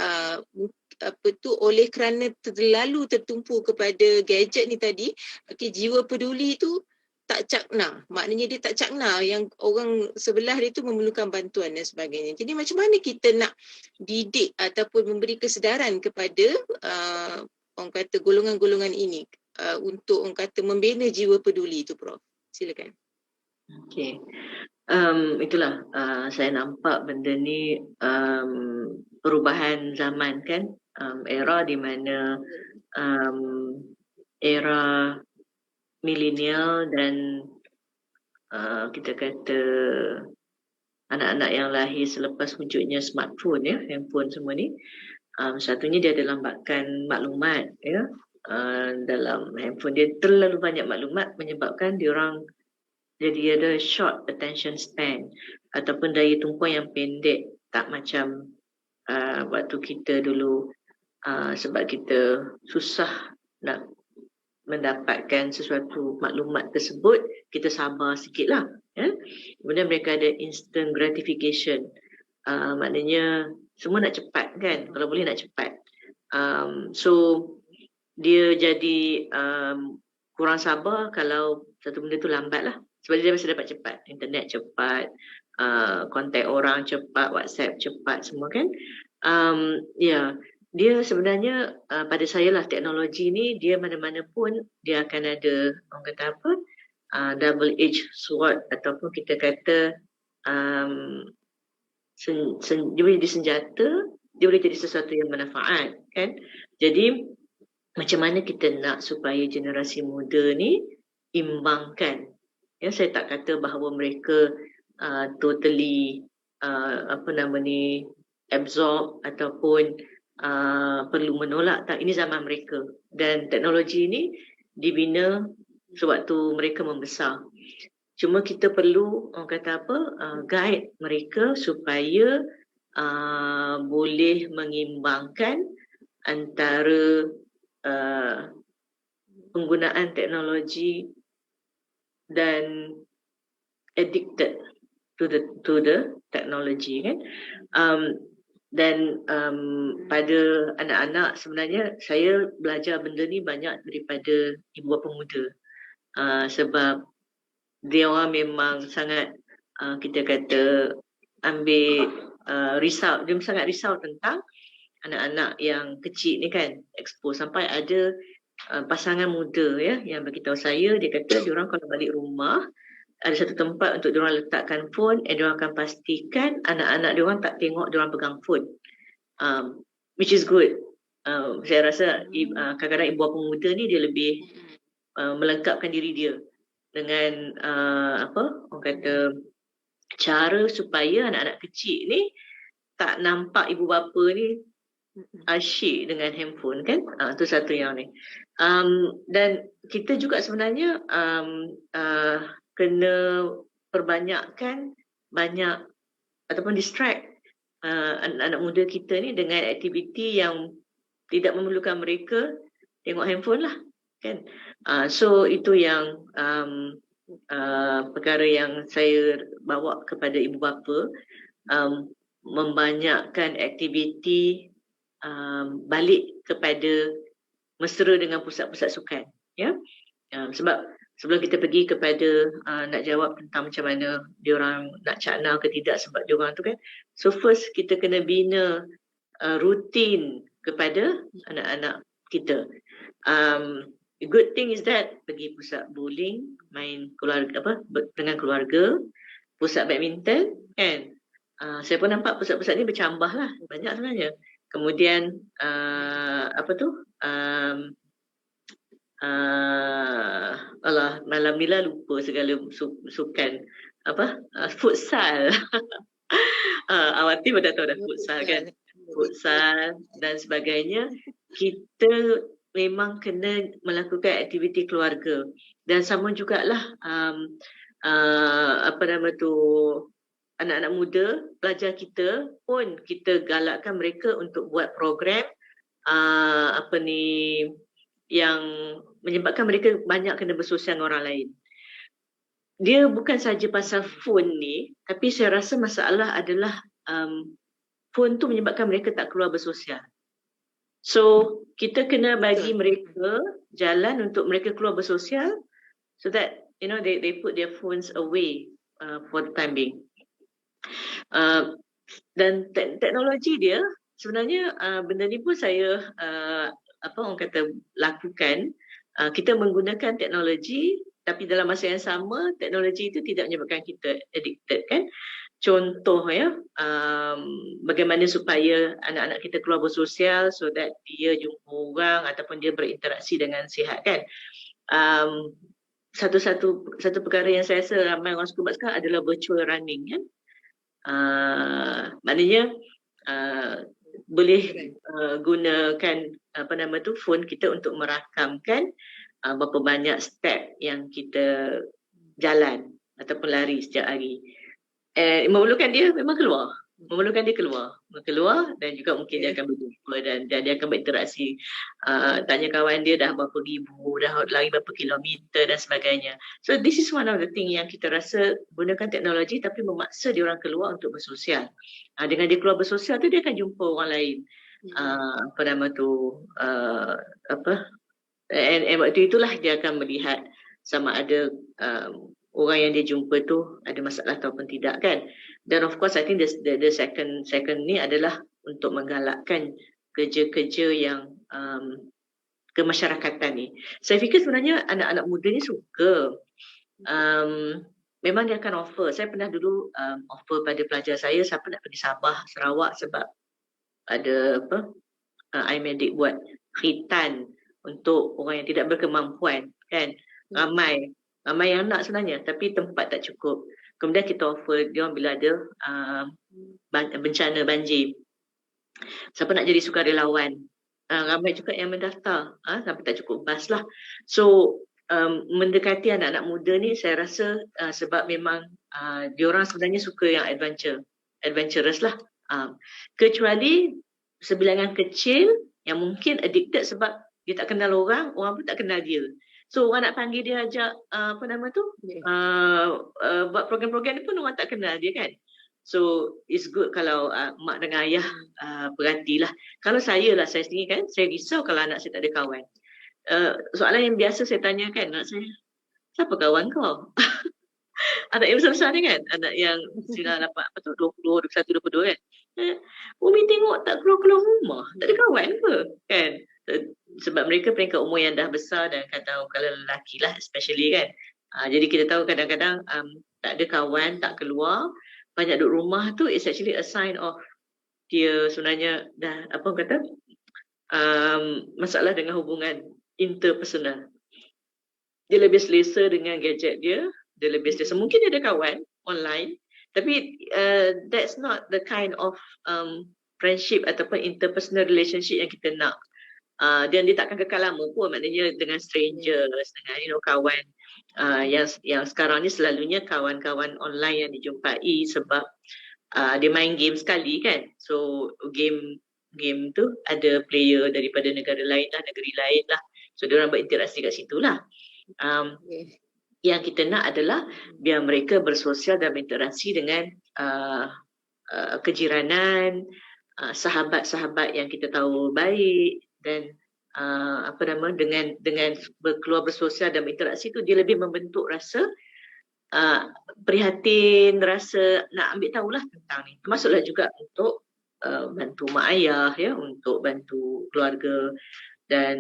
oleh kerana terlalu tertumpu kepada gadget ni tadi, jiwa peduli tu tak cakna. Maknanya dia tak cakna yang orang sebelah dia tu memerlukan bantuan dan sebagainya. Jadi macam mana kita nak didik ataupun memberi kesedaran kepada orang kata golongan-golongan ini untuk orang kata membina jiwa peduli itu, Prof? Silakan. Okey. Itulah saya nampak benda ni perubahan zaman, kan? Era di mana era milenial dan kita kata anak-anak yang lahir selepas wujudnya smartphone, ya, handphone semua ni, satunya dia ada lambakan maklumat, ya. Dalam handphone dia terlalu banyak maklumat menyebabkan diorang jadi ada short attention span ataupun daya tumpuan yang pendek, tak macam waktu kita dulu, sebab kita susah nak mendapatkan sesuatu maklumat tersebut, kita sabar sikit lah, ya? Kemudian mereka ada instant gratification, maknanya semua nak cepat, kan? Kalau boleh nak cepat. So dia jadi kurang sabar kalau satu benda tu lambat lah, sebab dia mesti dapat cepat, internet cepat, kontak orang cepat, WhatsApp cepat, semua, kan? Ya, dia sebenarnya pada saya lah, teknologi ni dia mana-mana pun dia akan ada, orang kata apa, double edge sword, ataupun kita kata dia boleh jadi senjata, dia boleh jadi sesuatu yang bermanfaat, kan? Jadi macam mana kita nak supaya generasi muda ni imbangkan? Ya, saya tak kata bahawa mereka totally absorb ataupun perlu menolak. Tak, ini zaman mereka dan teknologi ini dibina sewaktu mereka membesar. Cuma kita perlu, orang kata apa, guide mereka supaya boleh mengimbangkan antara penggunaan teknologi dan addicted to the technology, kan? Dan pada anak-anak sebenarnya saya belajar benda ni banyak daripada ibu bapa muda, sebab dia orang memang sangat kita kata ambil risau, dia sangat risau tentang anak-anak yang kecil ni, kan, expose sampai ada pasangan muda, ya, yang beritahu saya, dia kata diorang kalau balik rumah ada satu tempat untuk diorang letakkan phone, diorang akan pastikan anak-anak diorang tak tengok diorang pegang phone, which is good. Saya rasa kadang-kadang ibu bapa muda ni dia lebih melengkapkan diri dia dengan orang kata cara supaya anak-anak kecil ni tak nampak ibu bapa ni asyik dengan handphone, kan? Itu satu yang ni. Dan kita juga sebenarnya kena perbanyakkan banyak ataupun distract anak-anak muda kita ni dengan aktiviti yang tidak memerlukan mereka tengok handphone lah, kan? So itu yang perkara yang saya bawa kepada ibu bapa, membanyakkan aktiviti balik kepada mesra dengan pusat-pusat sukan, ya. Sebab sebelum kita pergi kepada nak jawab tentang macam mana diorang nak cakna ke tidak sebab diorang tu, kan, so first kita kena bina rutin kepada anak-anak kita. The good thing is that pergi pusat bowling, main keluarga dengan keluarga, pusat badminton, kan. Saya pun nampak pusat-pusat ni bercambah lah, banyak sebenarnya. Kemudian Allah, malam ni lah lupa segala sukan apa futsal. Awati pun dah tahu dah futsal kan, futsal dan sebagainya. Kita memang kena melakukan aktiviti keluarga dan sama jugalah apa nama tu, anak-anak muda, pelajar kita pun kita galakkan mereka untuk buat program apa ni yang menyebabkan mereka banyak kena bersosial dengan orang lain. Dia bukan saja pasal phone ni, tapi saya rasa masalah adalah phone tu menyebabkan mereka tak keluar bersosial. So kita kena bagi mereka jalan untuk mereka keluar bersosial, so that you know they put their phones away for the time being. Dan teknologi dia sebenarnya benda ni pun saya apa orang kata lakukan. Kita menggunakan teknologi, tapi dalam masa yang sama teknologi itu tidak menyebabkan kita addicted kan. Contoh ya, bagaimana supaya anak-anak kita keluar bersosial so that dia jumpa orang ataupun dia berinteraksi dengan sihat kan. Satu perkara yang saya rasa ramai orang suka buat sekarang adalah virtual running kan. Maknanya boleh gunakan apa nama tu phone kita untuk merakamkan berapa banyak step yang kita jalan ataupun lari setiap hari. Memerlukan dia memang keluar. Memerlukan dia keluar dan juga mungkin dia akan berjumpa dan dia akan berinteraksi. Tanya kawan dia dah berapa ribu, dah lari berapa kilometer dan sebagainya. So this is one of the thing yang kita rasa gunakan teknologi tapi memaksa dia orang keluar untuk bersosial. Dengan dia keluar bersosial tu dia akan jumpa orang lain. Apa nama tu and waktu itulah dia akan melihat sama ada orang yang dia jumpa tu ada masalah ataupun tidak kan. Dan of course I think the second ni adalah untuk menggalakkan kerja-kerja yang kemasyarakatan ni. Saya fikir sebenarnya anak-anak muda ni suka. Memang dia akan offer. Saya pernah dulu offer pada pelajar saya siapa nak pergi Sabah, Sarawak sebab ada iMedic buat khitan untuk orang yang tidak berkemampuan kan. Ramai yang nak sebenarnya tapi tempat tak cukup. Kemudian kita offer dia orang bila ada bencana banjir. Siapa nak jadi sukarelawan? Ramai juga yang mendaftar sampai tak cukup bas lah. So mendekati anak-anak muda ni saya rasa sebab memang dia orang sebenarnya suka yang adventurous lah. Kecuali sebilangan kecil yang mungkin addicted sebab dia tak kenal orang pun tak kenal dia. So orang nak panggil dia ajak apa nama tu buat program-program ni pun orang tak kenal dia kan. So it's good kalau mak dengan ayah perhatilah. Kalau saya sendiri kan, saya risau kalau anak saya tak ada kawan. Soalan yang biasa saya tanyakan anak saya, siapa kawan kau? Anak yang besar-besar ni kan, anak yang 20, 21, 22 kan. Umi tengok tak keluar-keluar rumah, tak ada kawan ke kan? Sebab mereka peringkat umur yang dah besar dan kalau lelaki lah especially kan. Jadi kita tahu kadang-kadang tak ada kawan, tak keluar, banyak duduk rumah tu is actually a sign of dia sebenarnya dah apa orang kata masalah dengan hubungan interpersonal. Dia lebih selesa dengan gadget dia lebih selesa. Mungkin dia ada kawan online tapi that's not the kind of friendship ataupun interpersonal relationship yang kita nak. Dan dia takkan kekal lama pun, maknanya dengan strangers, dengan kawan yang sekarang ni selalunya kawan-kawan online yang dijumpai sebab dia main game sekali kan. So game tu ada player daripada negara lain lah, negeri lain lah. So dia orang berinteraksi kat situ lah. Yang kita nak adalah biar mereka bersosial dan berinteraksi dengan kejiranan, sahabat-sahabat yang kita tahu baik dan dengan keluar bersosial dan berinteraksi tu dia lebih membentuk rasa prihatin, rasa nak ambil tahulah tentang ni. Termasuklah juga untuk bantu mak ayah ya, untuk bantu keluarga dan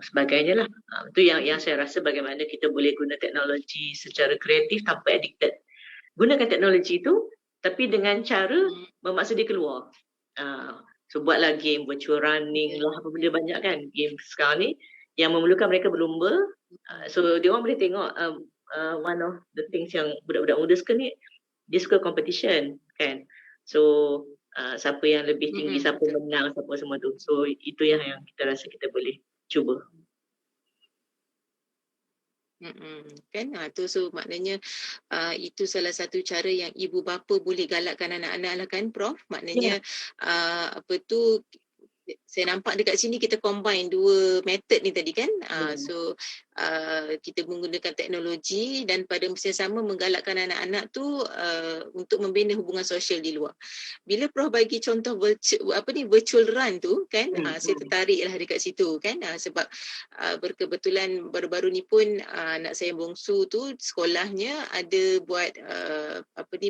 sebagainya lah. Itu yang saya rasa bagaimana kita boleh guna teknologi secara kreatif tanpa addicted. Gunakan teknologi tu tapi dengan cara memaksa dia keluar. So buatlah game virtual running lah, apa benda banyak kan game sekarang ni yang memerlukan mereka berlumba. So dia orang boleh tengok one of the things yang budak-budak muda sekarang ni, dia suka competition kan. So siapa yang lebih tinggi, siapa menang, siapa semua tu. So itu yang kita rasa kita boleh cuba. Kan tu, so maknanya itu salah satu cara yang ibu bapa boleh galakkan anak-anak lah kan Prof. Maknanya apa tu, saya nampak dekat sini kita combine dua method ni tadi kan. So kita menggunakan teknologi dan pada masa yang sama menggalakkan anak-anak tu untuk membina hubungan sosial di luar. Bila Prof bagi contoh virtual run tu kan, saya tertariklah dekat situ kan, sebab berkebetulan baru-baru ni pun anak saya bongsu tu sekolahnya ada buat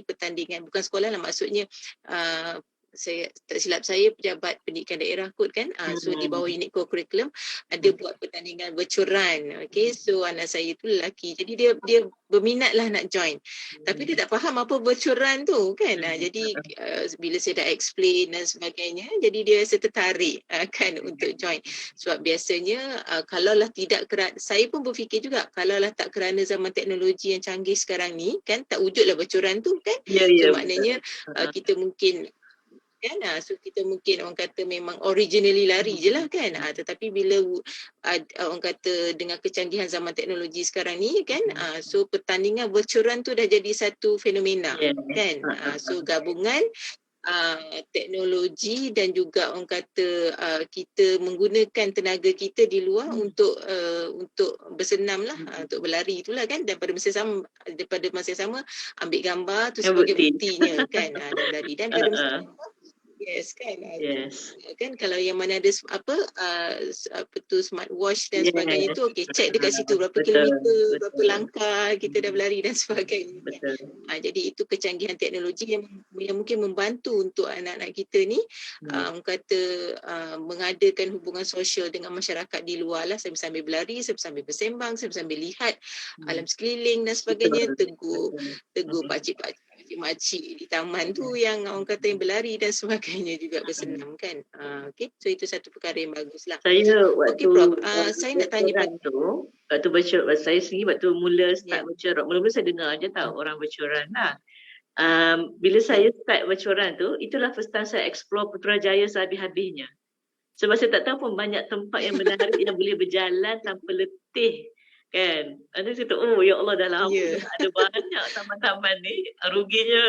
pertandingan, bukan sekolah lah, maksudnya saya tak silap saya pejabat pendidikan daerah kot kan, so di bawah unit core curriculum ada buat pertandingan virtual run. Okay, so anak saya tu lelaki, jadi dia berminat lah nak join, tapi dia tak faham apa virtual run tu kan. Jadi bila saya dah explain dan sebagainya, jadi dia rasa tertarik kan untuk join. Sebab biasanya kalaulah tidak kerana, saya pun berfikir juga, kalaulah tak kerana zaman teknologi yang canggih sekarang ni kan, tak wujudlah virtual run tu kan. So maknanya kita mungkin kan, so kita mungkin orang kata memang originally lari je lah kan, tetapi bila orang kata dengan kecanggihan zaman teknologi sekarang ni kan, so pertandingan virtual run tu dah jadi satu fenomena kan. So gabungan teknologi dan juga orang kata kita menggunakan tenaga kita di luar untuk bersenam lah, untuk berlari itulah kan, dan pada masa yang sama ambil gambar tu sebagai buktinya kan, dan berlari. Dan pada masa yang sama yes kan, kan kalau yang mana ada apa tu smartwatch dan sebagainya tu, okey, check dekat situ berapa kilometer, berapa langkah kita dah berlari dan sebagainya. Jadi itu kecanggihan teknologi yang mungkin membantu untuk anak-anak kita ni kata mengadakan hubungan sosial dengan masyarakat di luar lah, sambil berlari, sambil bersembang, sambil lihat alam sekeliling dan sebagainya, tegur makcik di taman tu yang orang kata yang berlari dan sebagainya juga bersenam kan. Okay, so itu satu perkara yang bagus lah. Saya waktu Prof, saya nak tanya tu, waktu saya sendiri waktu mula start virtual run, mula-mula saya dengar je tahu orang virtual run lah. Bila saya start virtual run tu, itulah first time saya explore Putrajaya sehabis-habisnya. Sebab saya tak tahu pun banyak tempat yang menarik yang boleh berjalan tanpa letih kan. Nanti saya tahu, oh ya Allah, dah lama ada banyak taman-taman ni, ruginya.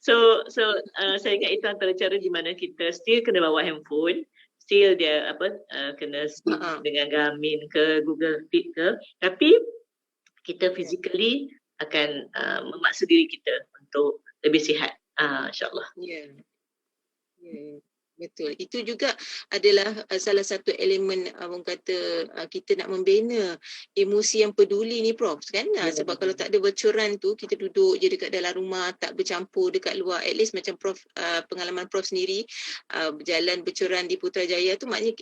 So saya ingat itu antara cara di mana kita still kena bawa handphone, still dia kena speak dengan Garmin ke Google Fit ke, tapi kita physically akan memaksa diri kita untuk lebih sihat, insyaAllah. Betul. Itu juga adalah salah satu elemen orang kata kita nak membina emosi yang peduli ni Prof kan. Sebab kalau tak ada virtual run tu, kita duduk je dekat dalam rumah, tak bercampur dekat luar. At least macam Prof, pengalaman Prof sendiri berjalan virtual run di Putrajaya tu, maknanya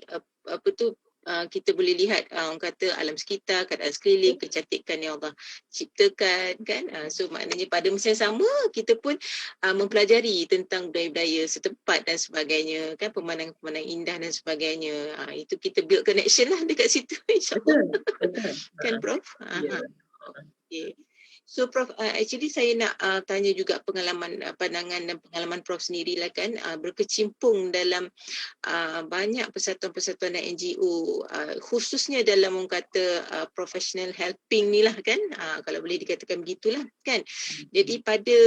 kita boleh lihat orang kata alam sekitar, keadaan sekeliling, kecantikan yang Allah ciptakan kan. So maknanya pada masa yang sama kita pun mempelajari tentang budaya-budaya setempat dan sebagainya kan, pemandangan-pemandangan indah dan sebagainya. Itu kita build connection lah dekat situ, insyaAllah. Kan Prof? Okay. So Prof, actually saya nak tanya juga pengalaman pandangan dan pengalaman Prof sendiri lah kan, berkecimpung dalam banyak persatuan-persatuan dan NGO, khususnya dalam orang kata professional helping ni lah kan, kalau boleh dikatakan begitulah kan. Jadi pada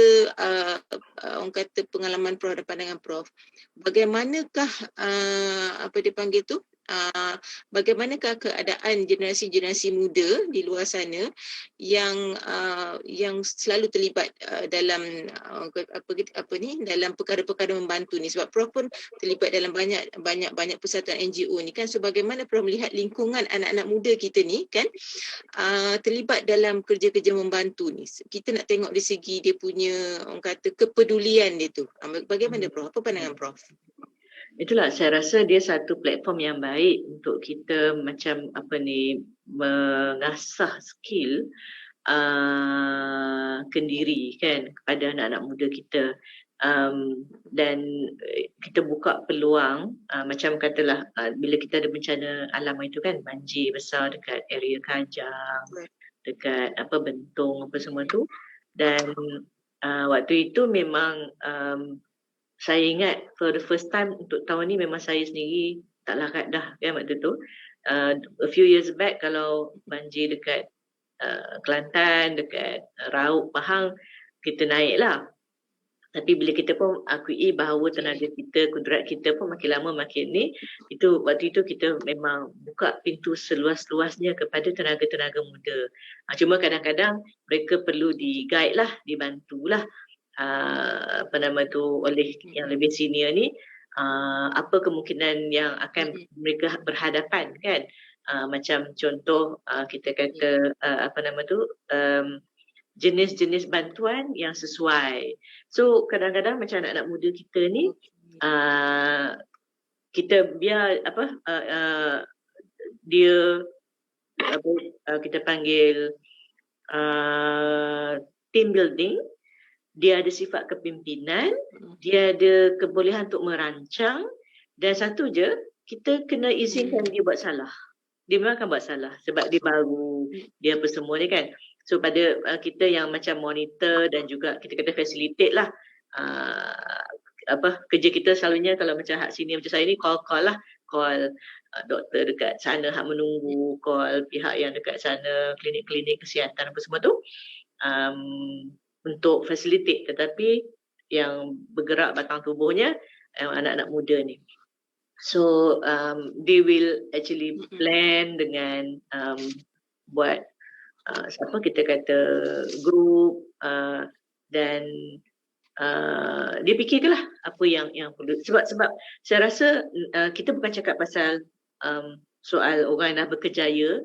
orang kata pengalaman Prof dan pandangan Prof, bagaimanakah bagaimanakah keadaan generasi-generasi muda di luar sana yang selalu terlibat dalam dalam perkara-perkara membantu ni, sebab Prof pun terlibat dalam banyak persatuan NGO ni kan. So bagaimana Prof melihat lingkungan anak-anak muda kita ni kan terlibat dalam kerja-kerja membantu ni? Kita nak tengok dari segi dia punya orang kata kepedulian dia tu. Bagaimana Prof? Apa pandangan Prof? Itulah saya rasa dia satu platform yang baik untuk kita macam mengasah skill kendiri kan kepada anak-anak muda kita. Dan kita buka peluang macam katalah bila kita ada bencana alam itu kan, banjir besar dekat area Kajang, dekat Bentong apa semua tu, dan waktu itu memang saya ingat for the first time untuk tahun ni memang saya sendiri tak larat dah kan waktu tu. A few years back kalau banjir dekat Kelantan, dekat Raub, Pahang, kita naik lah. Tapi bila kita pun akui bahawa tenaga kita, kudrat kita pun makin lama makin ni, waktu itu kita memang buka pintu seluas-luasnya kepada tenaga-tenaga muda. Cuma kadang-kadang mereka perlu di-guide lah, dibantulah oleh yang lebih senior ni, apa kemungkinan yang akan mereka berhadapan kan. Macam contoh kita kata jenis-jenis bantuan yang sesuai. So kadang-kadang macam anak-anak muda kita ni kita biar dia kita panggil team building, dia ada sifat kepimpinan, dia ada kebolehan untuk merancang, dan satu je, kita kena izinkan dia buat salah. Dia memang akan buat salah sebab dia baru, dia apa semua ni kan. So pada kita yang macam monitor dan juga kita kata facilitate lah, kerja kita selalunya kalau macam hak senior macam saya ni call lah, call doktor dekat sana hak menunggu, call pihak yang dekat sana, klinik-klinik kesihatan apa semua tu, untuk facilitate. Tetapi yang bergerak batang tubuhnya anak-anak muda ni. So they will actually plan dengan buat kita kata group, dan dia fikirkanlah apa yang perlu. Sebab saya rasa kita bukan cakap pasal soal orang yang dah berkejaya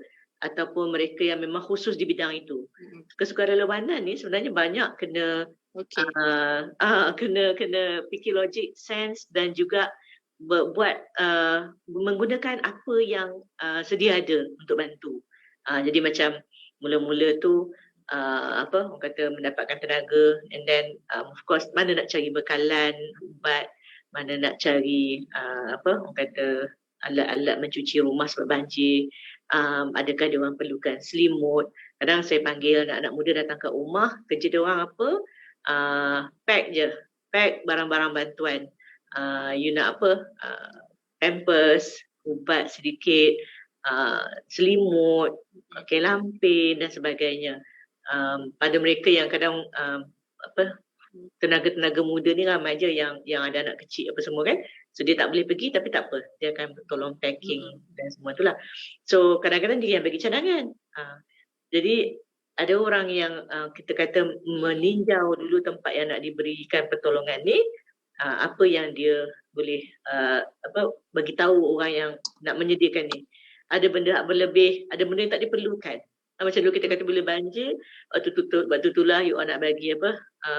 ataupun mereka yang memang khusus di bidang itu. Kesukarelawanan ni sebenarnya banyak kena kena fikir logik, sense, dan juga menggunakan apa yang sedia ada untuk bantu. Jadi macam mula-mula tu orang kata mendapatkan tenaga, and then of course mana nak cari bekalan ubat, mana nak cari orang kata alat-alat mencuci rumah sebab banjir, adakah dia orang perlukan selimut. Kadang saya panggil anak-anak muda datang ke rumah, kerja dia orang apa, pack barang-barang bantuan. You nak apa, pampers, ubat sedikit, selimut, lampin dan sebagainya. Pada mereka yang kadang tenaga-tenaga muda ni ramai je yang ada anak kecil apa semua kan. So dia tak boleh pergi tapi tak apa, dia akan tolong packing dan semua itulah. So kadang-kadang dia yang bagi cadangan. Jadi ada orang yang kita kata meninjau dulu tempat yang nak diberikan pertolongan ni, apa yang dia boleh bagi tahu orang yang nak menyediakan ni. Ada benda berlebih, ada benda yang tak diperlukan. Macam dulu kita kata bila banjir, waktu itulah you nak bagi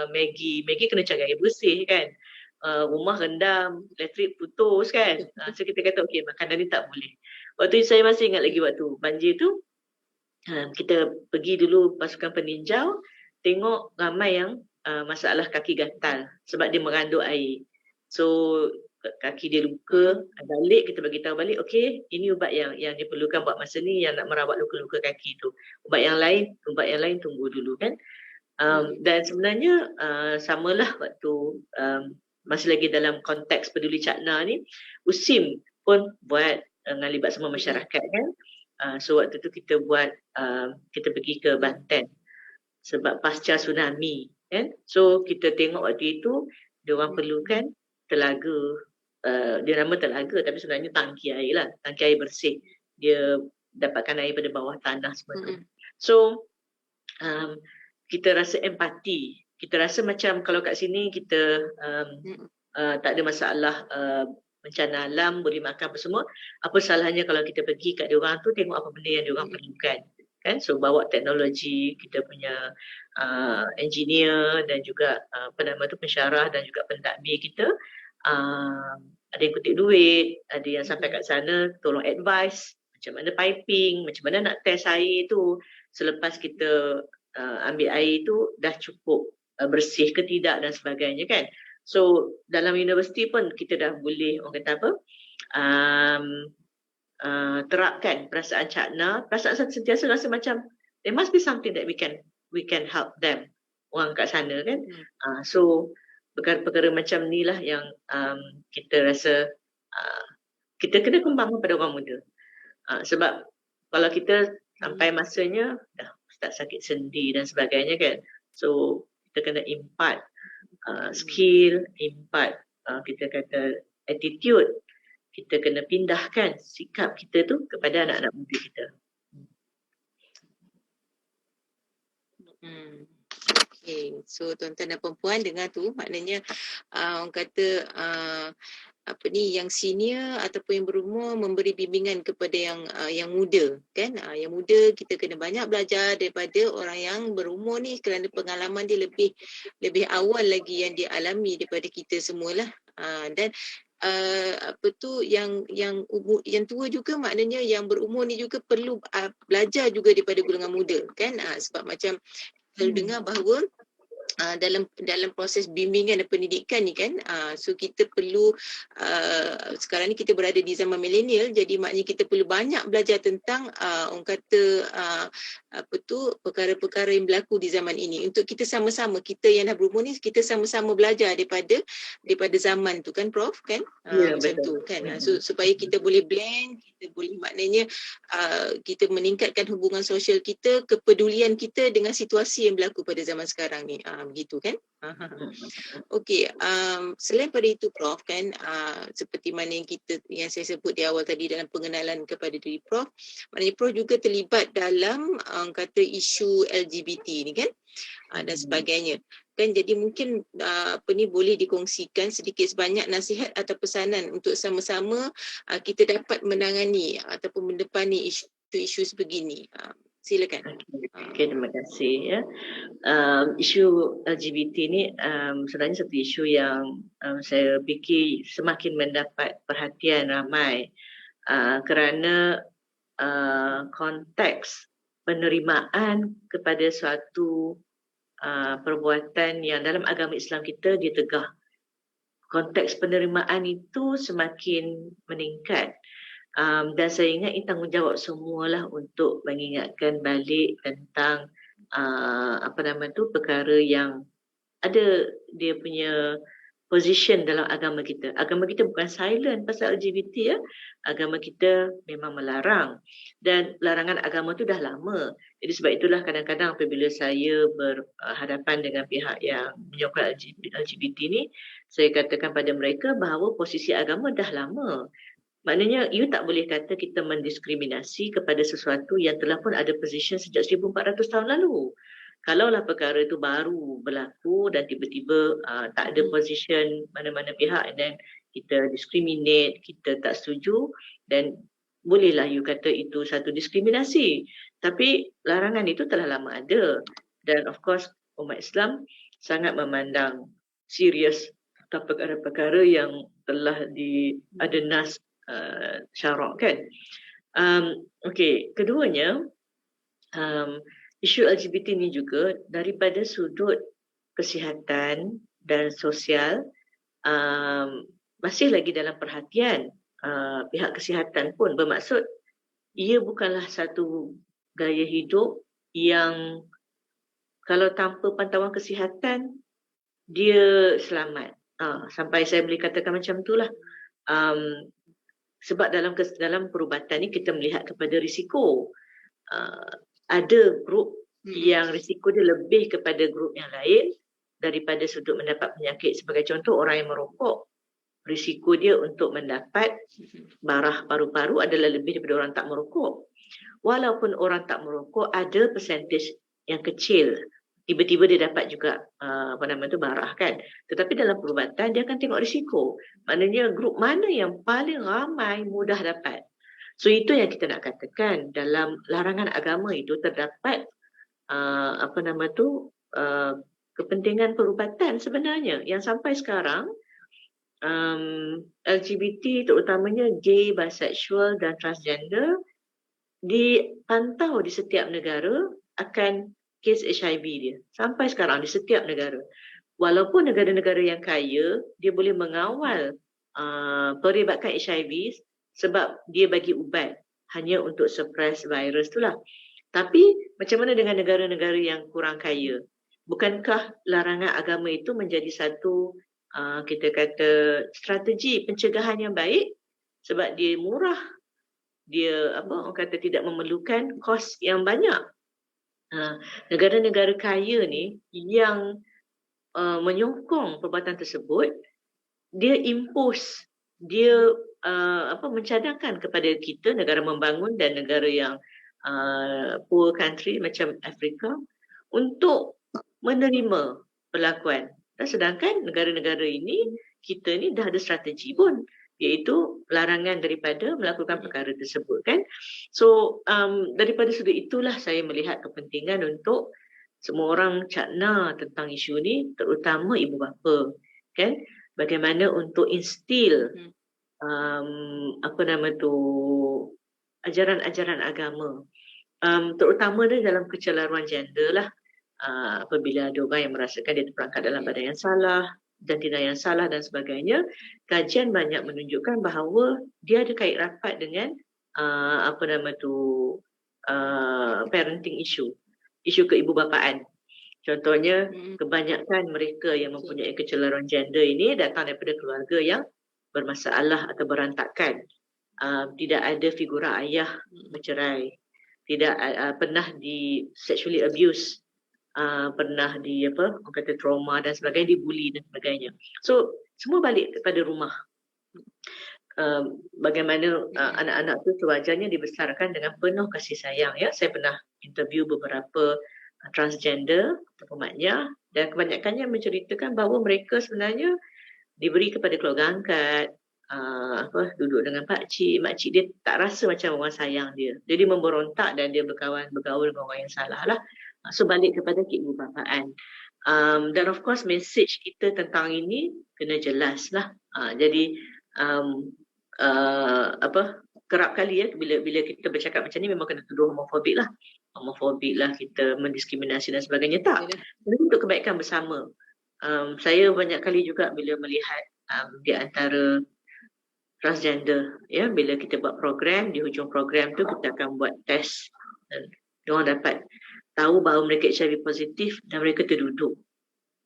Maggi kena cari air bersih kan. Rumah rendam, elektrik putus kan. So kita kata okey, makanan ni tak boleh. Waktu saya masih ingat lagi waktu banjir tu, kita pergi dulu pasukan peninjau, tengok ramai yang masalah kaki gatal sebab dia meranduk air. So kaki dia luka, balik kita bagi tahu balik, okey, ini ubat yang diperlukan buat masa ni yang nak merawat luka-luka kaki tu. Ubat yang lain tunggu dulu kan. Dan sebenarnya samalah waktu masih lagi dalam konteks peduli Cakna ni, USIM pun buat ngalibat semua masyarakat kan. So waktu tu kita buat kita pergi ke Banten sebab pasca tsunami kan. So kita tengok waktu itu dia orang perlukan telaga, dia nama telaga tapi sebenarnya tangki air lah, tangki air bersih. Dia dapatkan air pada bawah tanah semua tu. So kita rasa empati. Kita rasa macam kalau kat sini kita tak ada masalah bencana alam, boleh makan apa semua, apa salahnya kalau kita pergi kat diorang tu tengok apa benda yang diorang perlukan kan. So bawa teknologi, kita punya engineer dan juga pensyarah dan juga pentadbir kita, ada yang kutip duit, ada yang sampai kat sana tolong advice macam mana piping, macam mana nak test air tu selepas kita ambil air tu dah cukup bersih ke tidak dan sebagainya kan. So dalam universiti pun kita dah boleh orang kata apa, terapkan perasaan cakna, perasaan sentiasa rasa macam there must be something that we can help them, orang kat sana kan. So perkara-perkara macam ni lah yang kita rasa kita kena kembangkan pada orang muda. Sebab kalau kita sampai masanya dah start sakit sendi dan sebagainya kan, so kita kena impart skill, impart kita kata attitude, kita kena pindahkan sikap kita tu kepada anak-anak muda kita. Okay. So tuan-tuan dan puan-puan dengar tu, maknanya orang kata yang senior ataupun yang berumur memberi bimbingan kepada yang muda kan. Yang muda kita kena banyak belajar daripada orang yang berumur ni kerana pengalaman dia lebih awal lagi yang dia alami daripada kita semualah. Dan yang tua juga, maknanya yang berumur ni juga perlu belajar juga daripada golongan muda kan. Sebab macam selalu dengar bahawa dalam proses bimbingan dan pendidikan ni kan, so kita perlu sekarang ni kita berada di zaman milenial, jadi maknanya kita perlu banyak belajar tentang orang kata perkara-perkara yang berlaku di zaman ini, untuk kita sama-sama, kita yang dah berumur ni, kita sama-sama belajar daripada zaman tu kan Prof kan. Macam betul. tu kan. So supaya kita boleh blend, kita boleh maknanya kita meningkatkan hubungan sosial kita, kepedulian kita dengan situasi yang berlaku pada zaman sekarang ni. Begitu kan. Okey, selain pada itu Prof kan, seperti mana yang saya sebut di awal tadi dalam pengenalan kepada diri Prof, maknanya Prof juga terlibat dalam kata isu LGBT ni kan, dan sebagainya kan. Jadi mungkin boleh dikongsikan sedikit sebanyak nasihat atau pesanan untuk sama-sama kita dapat menangani ataupun mendepani isu-isu sebegini. Silakan. Okay, terima kasih ya. Isu LGBT ni sebenarnya satu isu yang saya fikir semakin mendapat perhatian ramai kerana konteks penerimaan kepada suatu perbuatan yang dalam agama Islam kita dia tegah. Konteks penerimaan itu semakin meningkat. Dan saya ingat ini tanggungjawab semualah untuk mengingatkan balik tentang perkara yang ada dia punya position dalam agama kita. Agama kita bukan silent pasal LGBT ya. Agama kita memang melarang, dan larangan agama tu dah lama. Jadi sebab itulah kadang-kadang apabila saya berhadapan dengan pihak yang menyokong LGBT ni, saya katakan pada mereka bahawa posisi agama dah lama. Maknanya you tak boleh kata kita mendiskriminasi kepada sesuatu yang telah pun ada position sejak 1400 tahun lalu. Kalaulah perkara itu baru berlaku dan tiba-tiba tak ada position mana-mana pihak, and then kita discriminate, kita tak setuju, dan bolehlah you kata itu satu diskriminasi. Tapi larangan itu telah lama ada, dan of course umat Islam sangat memandang serius tentang perkara-perkara yang telah ada nas syarak kan. Okey, keduanya isu LGBT ni juga daripada sudut kesihatan dan sosial masih lagi dalam perhatian pihak kesihatan pun, bermaksud ia bukanlah satu gaya hidup yang kalau tanpa pantauan kesihatan dia selamat. Sampai saya boleh katakan macam itulah. Sebab dalam perubatan ni kita melihat kepada risiko. Ada grup yang risiko dia lebih kepada grup yang lain daripada sudut mendapat penyakit. Sebagai contoh, orang yang merokok, risiko dia untuk mendapat barah paru-paru adalah lebih daripada orang tak merokok. Walaupun orang tak merokok ada persentage yang kecil, tiba-tiba dia dapat juga barah kan. Tetapi dalam perubatan dia akan tengok risiko. Maknanya grup mana yang paling ramai mudah dapat. So itu yang kita nak katakan, dalam larangan agama itu terdapat kepentingan perubatan sebenarnya yang sampai sekarang LGBT terutamanya gay, bisexual dan transgender dipantau di setiap negara akan kes HIV dia sampai sekarang di setiap negara. walaupun negara-negara yang kaya, dia boleh mengawal peribadkan HIV sebab dia bagi ubat hanya untuk suppress virus itulah. Tapi macam mana dengan negara-negara yang kurang kaya? Bukankah larangan agama itu menjadi satu kita kata strategi pencegahan yang baik sebab dia murah, dia orang kata tidak memerlukan kos yang banyak. Negara-negara kaya ni yang menyokong perbuatan tersebut, dia impose, dia mencadangkan kepada kita negara membangun dan negara yang poor country macam Afrika untuk menerima perlakuan. Dan sedangkan negara-negara ini, kita ni dah ada strategi pun, iaitu larangan daripada melakukan perkara tersebut kan. So daripada sudut itulah saya melihat kepentingan untuk semua orang cakna tentang isu ni, terutama ibu bapa kan, bagaimana untuk instill ajaran-ajaran agama, terutama dalam kecelaruan gender lah. Apabila ada orang yang merasakan dia terperangkap dalam badan yang salah dan tindakan yang salah dan sebagainya, kajian banyak menunjukkan bahawa dia ada kait rapat dengan parenting issue keibubapaan. Contohnya, kebanyakan mereka yang mempunyai kecelaruan gender ini datang daripada keluarga yang bermasalah atau berantakan. Tidak ada figura ayah bercerai, tidak pernah di sexually abuse, pernah di orang kata trauma dan sebagainya, dibuli dan sebagainya. So semua balik kepada rumah. Bagaimana anak-anak tu sewajarnya dibesarkan dengan penuh kasih sayang. Ya, saya pernah interview beberapa transgender atau pemaknya, dan kebanyakannya menceritakan bahawa mereka sebenarnya diberi kepada keluarga angkat, duduk dengan pakcik, makcik dia tak rasa macam orang sayang dia. Jadi memberontak dan dia bergaul dengan orang yang salah lah. So balik kepada keibubapaan. Dan of course message kita tentang ini kena jelas lah. Jadi kerap kali ya bila kita bercakap macam ni memang kena tuduh homofobik lah, kita mendiskriminasi dan sebagainya. Tak, ini untuk kebaikan bersama. Saya banyak kali juga bila melihat di antara transgender, ya, bila kita buat program, di hujung program tu kita akan buat test dan diorang dapat tahu bahawa mereka HIV positif dan mereka terduduk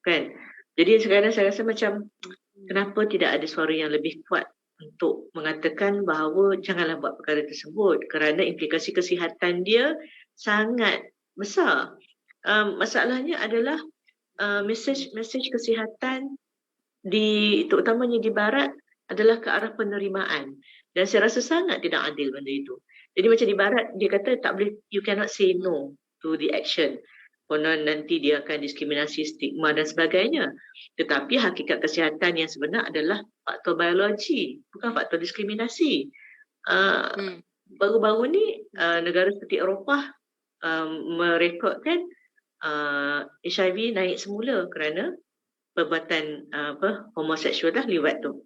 kan. Jadi sekarang saya rasa macam kenapa tidak ada suara yang lebih kuat untuk mengatakan bahawa janganlah buat perkara tersebut kerana implikasi kesihatan dia sangat besar. Masalahnya adalah mesej kesihatan terutamanya di barat adalah ke arah penerimaan, dan saya rasa sangat tidak adil benda itu. Jadi macam di barat dia kata tak boleh, you cannot say no to the action, konon nanti dia akan diskriminasi, stigma dan sebagainya. Tetapi hakikat kesihatan yang sebenar adalah faktor biologi, bukan faktor diskriminasi. Baru-baru ni negara seperti Eropah merekodkan HIV naik semula kerana perbuatan homoseksual dah liwat tu.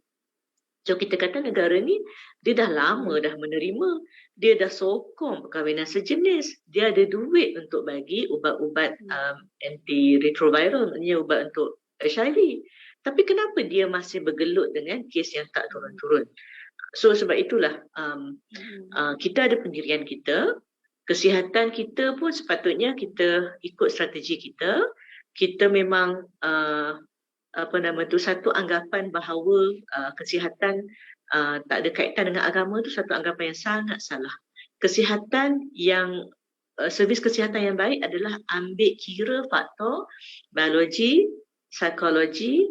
So kita kata negara ni dia dah lama dah menerima, dia dah sokong perkahwinan sejenis, dia ada duit untuk bagi ubat-ubat antiretroviral, maknanya ubat untuk HIV. Tapi kenapa dia masih bergelut dengan kes yang tak turun-turun? So sebab itulah kita ada pendirian kita, kesihatan kita pun sepatutnya kita ikut strategi kita. Kita memang satu anggapan bahawa kesihatan tak ada kaitan dengan agama tu satu anggapan yang sangat salah. Kesihatan yang servis kesihatan yang baik adalah ambil kira faktor biologi, psikologi,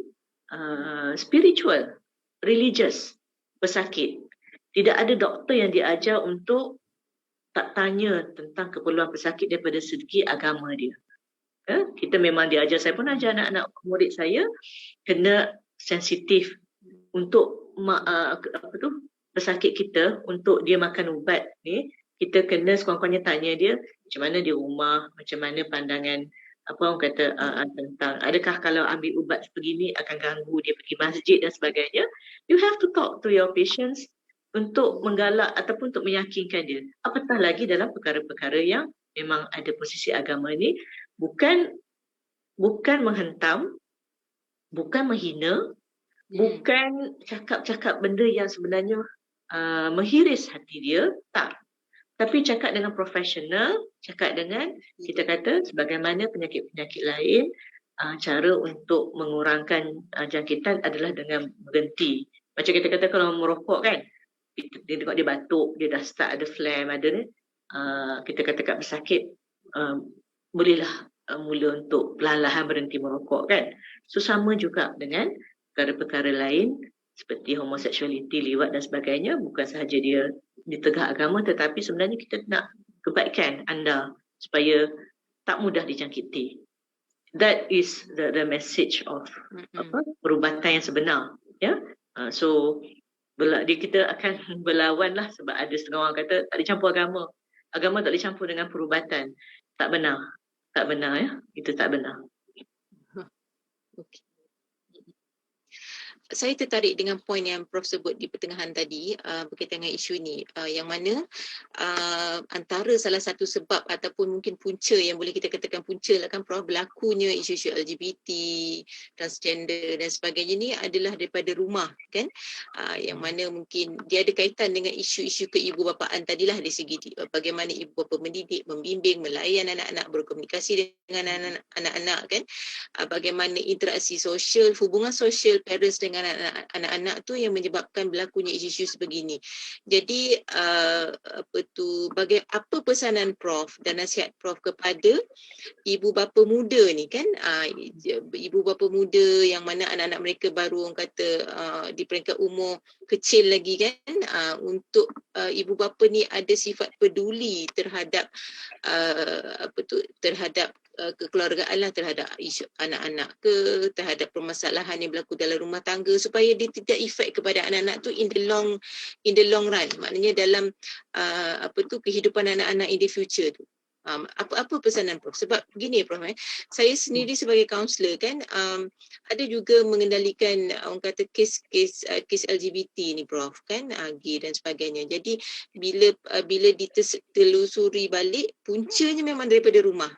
spiritual, religious, pesakit. Tidak ada doktor yang diajar untuk tak tanya tentang keperluan pesakit daripada segi agama dia. Kita memang diajar, saya pun ajar anak-anak murid saya kena sensitif untuk pesakit kita, untuk dia makan ubat ni, kita kena sekurang-kurangnya tanya dia macam mana di rumah, macam mana pandangan tentang adakah kalau ambil ubat sebegini akan ganggu dia pergi masjid dan sebagainya. You have to talk to your patients untuk menggalak ataupun untuk meyakinkan dia. Apatah lagi dalam perkara-perkara yang memang ada posisi agama ni bukan menghentam, bukan menghina, bukan cakap-cakap benda yang sebenarnya menghiris hati dia, tak. Tapi cakap dengan profesional, cakap dengan, kita kata sebagaimana penyakit-penyakit lain, cara untuk mengurangkan jangkitan adalah dengan berhenti. Macam kita kata kalau merokok kan, dia tengok dia batuk, dia dah start ada phlegm, ada ni, kita kata kat pesakit, bolehlah mula untuk perlahan-lahan berhenti merokok kan. So sama juga dengan perkara-perkara lain seperti homoseksualiti, liwat dan sebagainya, bukan sahaja dia ditegak agama tetapi sebenarnya kita nak kebaikan anda supaya tak mudah dijangkiti. That is the message of perubatan yang sebenar. Ya, so kita akan berlawan lah sebab ada setengah orang kata tak dicampur agama. Agama tak dicampur dengan perubatan. Tak benar. Tak benar ya. Itu tak benar. Okay. Saya tertarik dengan poin yang Prof sebut di pertengahan tadi berkaitan dengan isu ni, yang mana antara salah satu sebab ataupun mungkin punca yang boleh kita katakan punca lah kan Prof, berlakunya isu-isu LGBT, transgender dan sebagainya ni adalah daripada rumah kan, yang mana mungkin dia ada kaitan dengan isu-isu keibubapaan tadilah dari segi bagaimana ibu bapa mendidik, membimbing, melayan anak-anak, berkomunikasi dengan anak-anak kan, bagaimana interaksi sosial, hubungan sosial parents dengan anak-anak tu yang menyebabkan berlakunya isu-isu sebegini. Jadi apa pesanan Prof dan nasihat Prof kepada ibu bapa muda ni kan, ibu bapa muda yang mana anak-anak mereka baru orang kata di peringkat umur kecil lagi kan, untuk ibu bapa ni ada sifat peduli terhadap terhadap kekeluargaan lah, terhadap isu anak-anak ke, terhadap permasalahan yang berlaku dalam rumah tangga supaya dia tidak efek kepada anak-anak tu in the long run, maknanya dalam kehidupan anak-anak in the future tu. Apa pesanan Prof? Sebab begini Prof, saya sendiri sebagai kaunselor kan, ada juga mengendalikan orang kata kes LGBT ni Prof kan, gay dan sebagainya. Jadi bila ditelusuri balik, puncanya memang daripada rumah.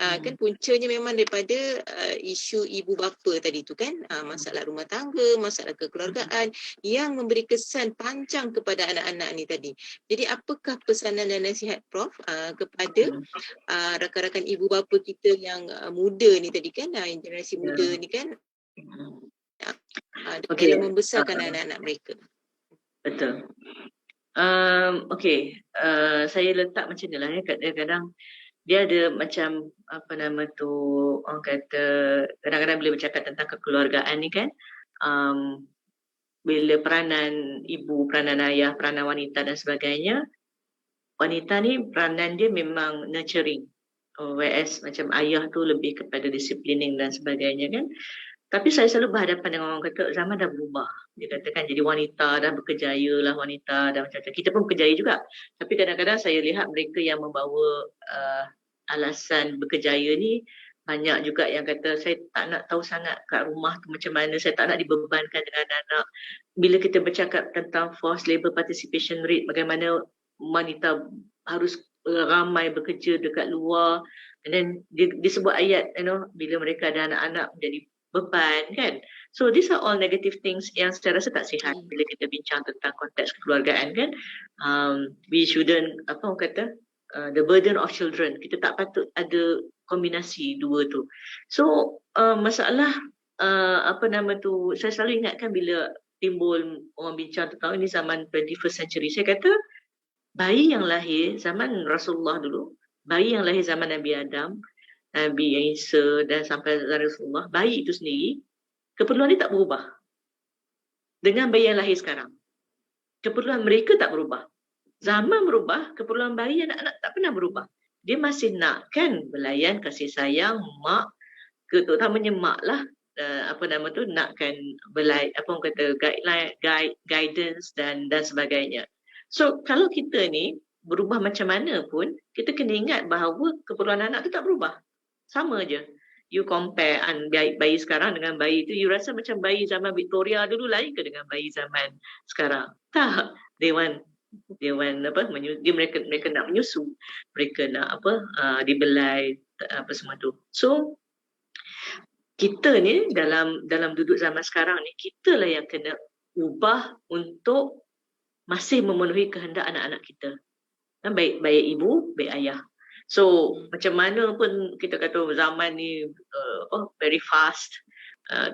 Kan puncanya memang daripada isu ibu bapa tadi tu kan, masalah rumah tangga, masalah kekeluargaan yang memberi kesan panjang kepada anak-anak ni tadi. Jadi apakah pesanan dan nasihat Prof kepada rakan-rakan ibu bapa kita yang muda ni tadi kan, generasi muda ni kan, dalam membesarkan anak-anak mereka? Betul. Saya letak macam ni lah ya, kadang-kadang dia ada macam orang kata kadang-kadang bila bercakap tentang kekeluargaan ni kan, bila peranan ibu, peranan ayah, peranan wanita dan sebagainya, wanita ni peranan dia memang nurturing, whereas macam ayah tu lebih kepada disciplining dan sebagainya kan. Tapi saya selalu berhadapan dengan orang kata zaman dah berubah. Dia katakan jadi wanita dah berkejaya lah, wanita dah macam-macam. Kita pun berkejaya juga. Tapi kadang-kadang saya lihat mereka yang membawa alasan berkejaya ni, banyak juga yang kata saya tak nak tahu sangat kat rumah tu macam mana, saya tak nak dibebankan dengan anak. Bila kita bercakap tentang forced labour participation rate, bagaimana wanita harus ramai bekerja dekat luar, and then disebut ayat, bila mereka ada anak-anak menjadi beban kan. So these are all negative things yang saya rasa tak sihat bila kita bincang tentang konteks kekeluargaan kan. We shouldn't the burden of children. Kita tak patut ada kombinasi dua tu. So masalah saya selalu ingatkan bila timbul orang bincang tentang ini zaman 21st century, saya kata bayi yang lahir zaman Rasulullah dulu, bayi yang lahir zaman Nabi Adam, Nabi Isa dan sampai Rasulullah, bayi itu sendiri keperluan dia tak berubah dengan bayi yang lahir sekarang. Keperluan mereka tak berubah. Zaman berubah, keperluan bayi anak-anak tak pernah berubah. Dia masih nak kan belayan, kasih sayang mak, terutamanya mak lah, nakkan guidance dan sebagainya. So kalau kita ni berubah macam mana pun, kita kena ingat bahawa keperluan anak tu tak berubah. Sama je. You compare bayi sekarang dengan bayi tu, you rasa macam bayi zaman Victoria dulu lain ke dengan bayi zaman sekarang? Tak. Mereka nak menyusu, mereka nak dibelai semua tu. So kita ni dalam duduk zaman sekarang ni, kita lah yang kena ubah untuk masih memenuhi kehendak anak-anak kita. Baik ibu, baik ayah. So macam mana pun kita kata zaman ni very fast,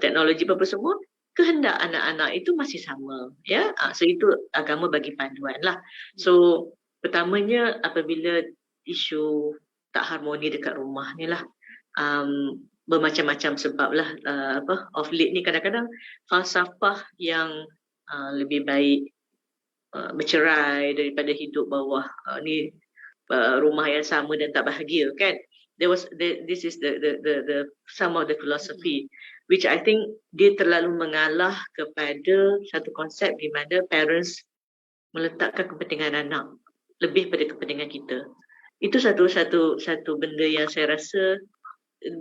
teknologi apa semua, kehendak anak-anak itu masih sama, ya. So itu agama bagi panduan lah. So pertamanya apabila isu tak harmoni dekat rumah ni lah, bermacam-macam sebab lah, of late ni kadang-kadang falsafah yang lebih baik bercerai daripada hidup bawah ni rumah yang sama dan tak bahagia, kan. This is the some of the philosophy which I think dia terlalu mengalah kepada satu konsep di mana parents meletakkan kepentingan anak lebih pada kepentingan kita. Itu satu benda yang saya rasa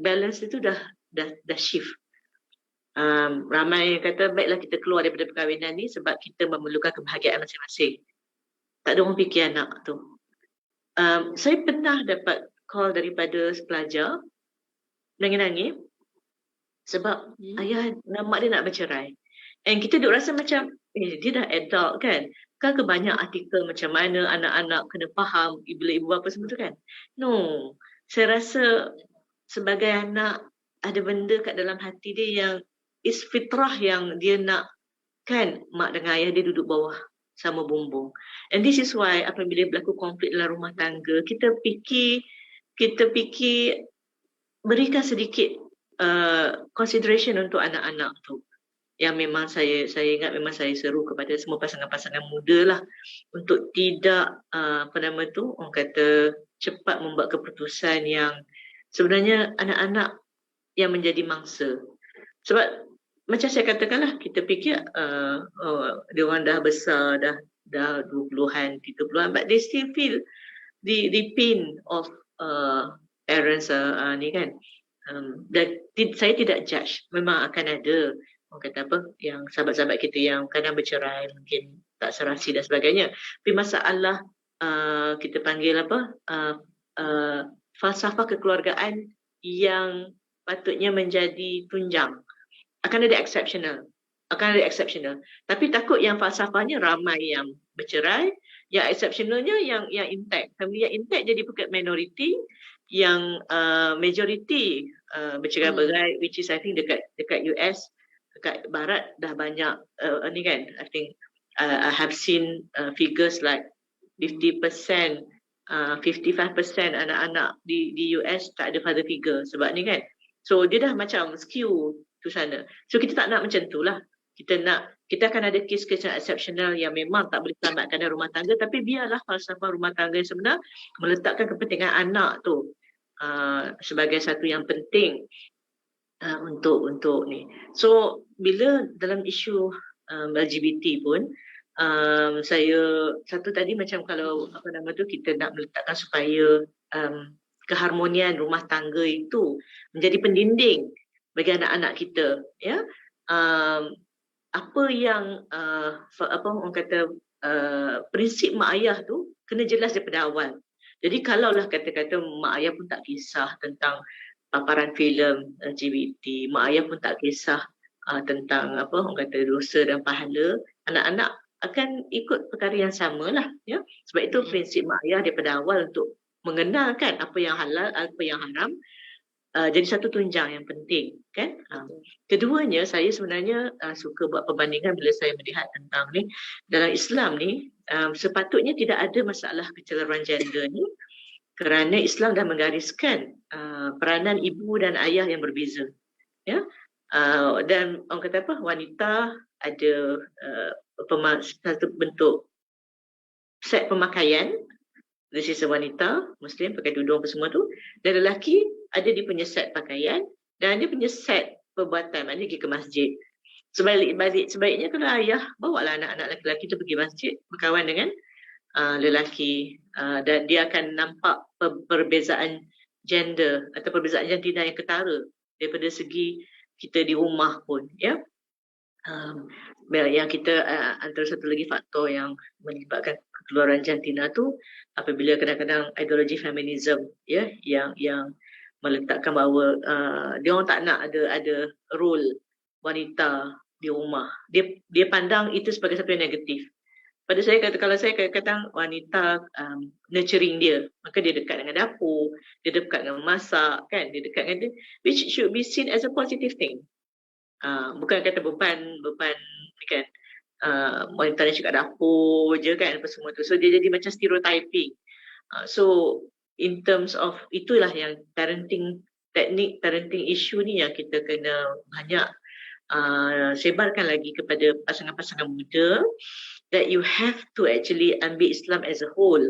balance itu dah shift. Ramai yang kata baiklah kita keluar daripada perkahwinan ni sebab kita memerlukan kebahagiaan masing-masing. Tak ada orang fikir anak tu. Saya pernah dapat call daripada pelajar nangis-nangis sebab ayah dan mak dia nak bercerai. And kita duk rasa macam dia dah adult, kan. Kan banyak artikel macam mana anak-anak kena faham bila ibu bapa semua tu, kan. No, saya rasa sebagai anak ada benda kat dalam hati dia yang is fitrah yang dia nak, kan, mak dengan ayah dia duduk bawah sama bumbung. And this is why apabila berlaku konflik dalam rumah tangga, kita fikir berikan sedikit consideration untuk anak-anak tu. Yang memang saya ingat memang saya seru kepada semua pasangan-pasangan muda lah untuk tidak orang kata cepat membuat keputusan yang sebenarnya anak-anak yang menjadi mangsa. Sebab macam saya katakanlah, kita fikir dia orang dah besar, dah 20-an, 30-an, but they still feel the pain of parents ni, kan. Dan saya tidak judge. Memang akan ada orang kata yang sahabat-sahabat kita yang kadang bercerai, mungkin tak serasi dan sebagainya. Tapi masalah kita panggil falsafah kekeluargaan yang patutnya menjadi tunjang. Akan ada exceptional. Tapi takut yang falsafahnya ramai yang bercerai, yang exceptionalnya yang intact. Family yang intact jadi bukan minority, yang majority bercerai-berai, which is I think dekat US, dekat barat dah banyak ni, kan. I think I have seen figures like 50%, 55% anak-anak di US tak ada father figure sebab ni, kan. So dia dah macam skew tu sana. So kita tak nak macam tu lah. Kita akan ada kes-kes yang exceptional yang memang tak boleh selamatkan dari rumah tangga, tapi biarlah falsafah rumah tangga yang sebenar meletakkan kepentingan anak tu sebagai satu yang penting untuk ni. So bila dalam isu LGBT pun saya satu tadi macam kalau kita nak meletakkan supaya keharmonian rumah tangga itu menjadi pendinding bagi anak-anak kita, ya. Apa yang orang kata prinsip mak ayah tu kena jelas daripada awal. Jadi kalaulah kata-kata mak ayah pun tak kisah tentang paparan filem LGBT, mak ayah pun tak kisah tentang orang kata dosa dan pahala, anak-anak akan ikut perkara yang samalah, ya. Sebab itu prinsip mak ayah daripada awal untuk mengenalkan apa yang halal, apa yang haram, jadi satu tunjang yang penting, kan. Keduanya, saya sebenarnya suka buat perbandingan bila saya melihat tentang ni dalam Islam ni, sepatutnya tidak ada masalah kecelaruan gender ni kerana Islam dah menggariskan peranan ibu dan ayah yang berbeza, ya. Dan orang kata wanita ada satu bentuk set pemakaian. This is a wanita Muslim pakai tudung apa semua tu, dan lelaki ada dia punya set pakaian dan dia punya set perbuatan, maknanya pergi ke masjid. Sebaiknya kalau ayah bawalah anak-anak lelaki tu pergi masjid berkawan dengan lelaki, dan dia akan nampak perbezaan gender atau perbezaan jantina yang ketara daripada segi kita di rumah pun, ya. Yang kita antara satu lagi faktor yang menyebabkan keluaran jantina tu apabila kadang-kadang ideologi feminism, ya, yang meletakkan bahawa dia orang tak nak ada role wanita di rumah. Dia pandang itu sebagai satu yang negatif. Pada saya kalau saya kadang-kadang wanita nurturing dia, maka dia dekat dengan dapur, dia dekat dengan masak, kan, dia dekat dengan dia, which should be seen as a positive thing. Bukan kata beban ni kan, wanita ni cakap dapur je kan, apa semua tu. So dia jadi macam stereotyping. So in terms of itulah yang parenting issue ni yang kita kena banyak sebarkan lagi kepada pasangan-pasangan muda, that you have to actually ambil Islam as a whole.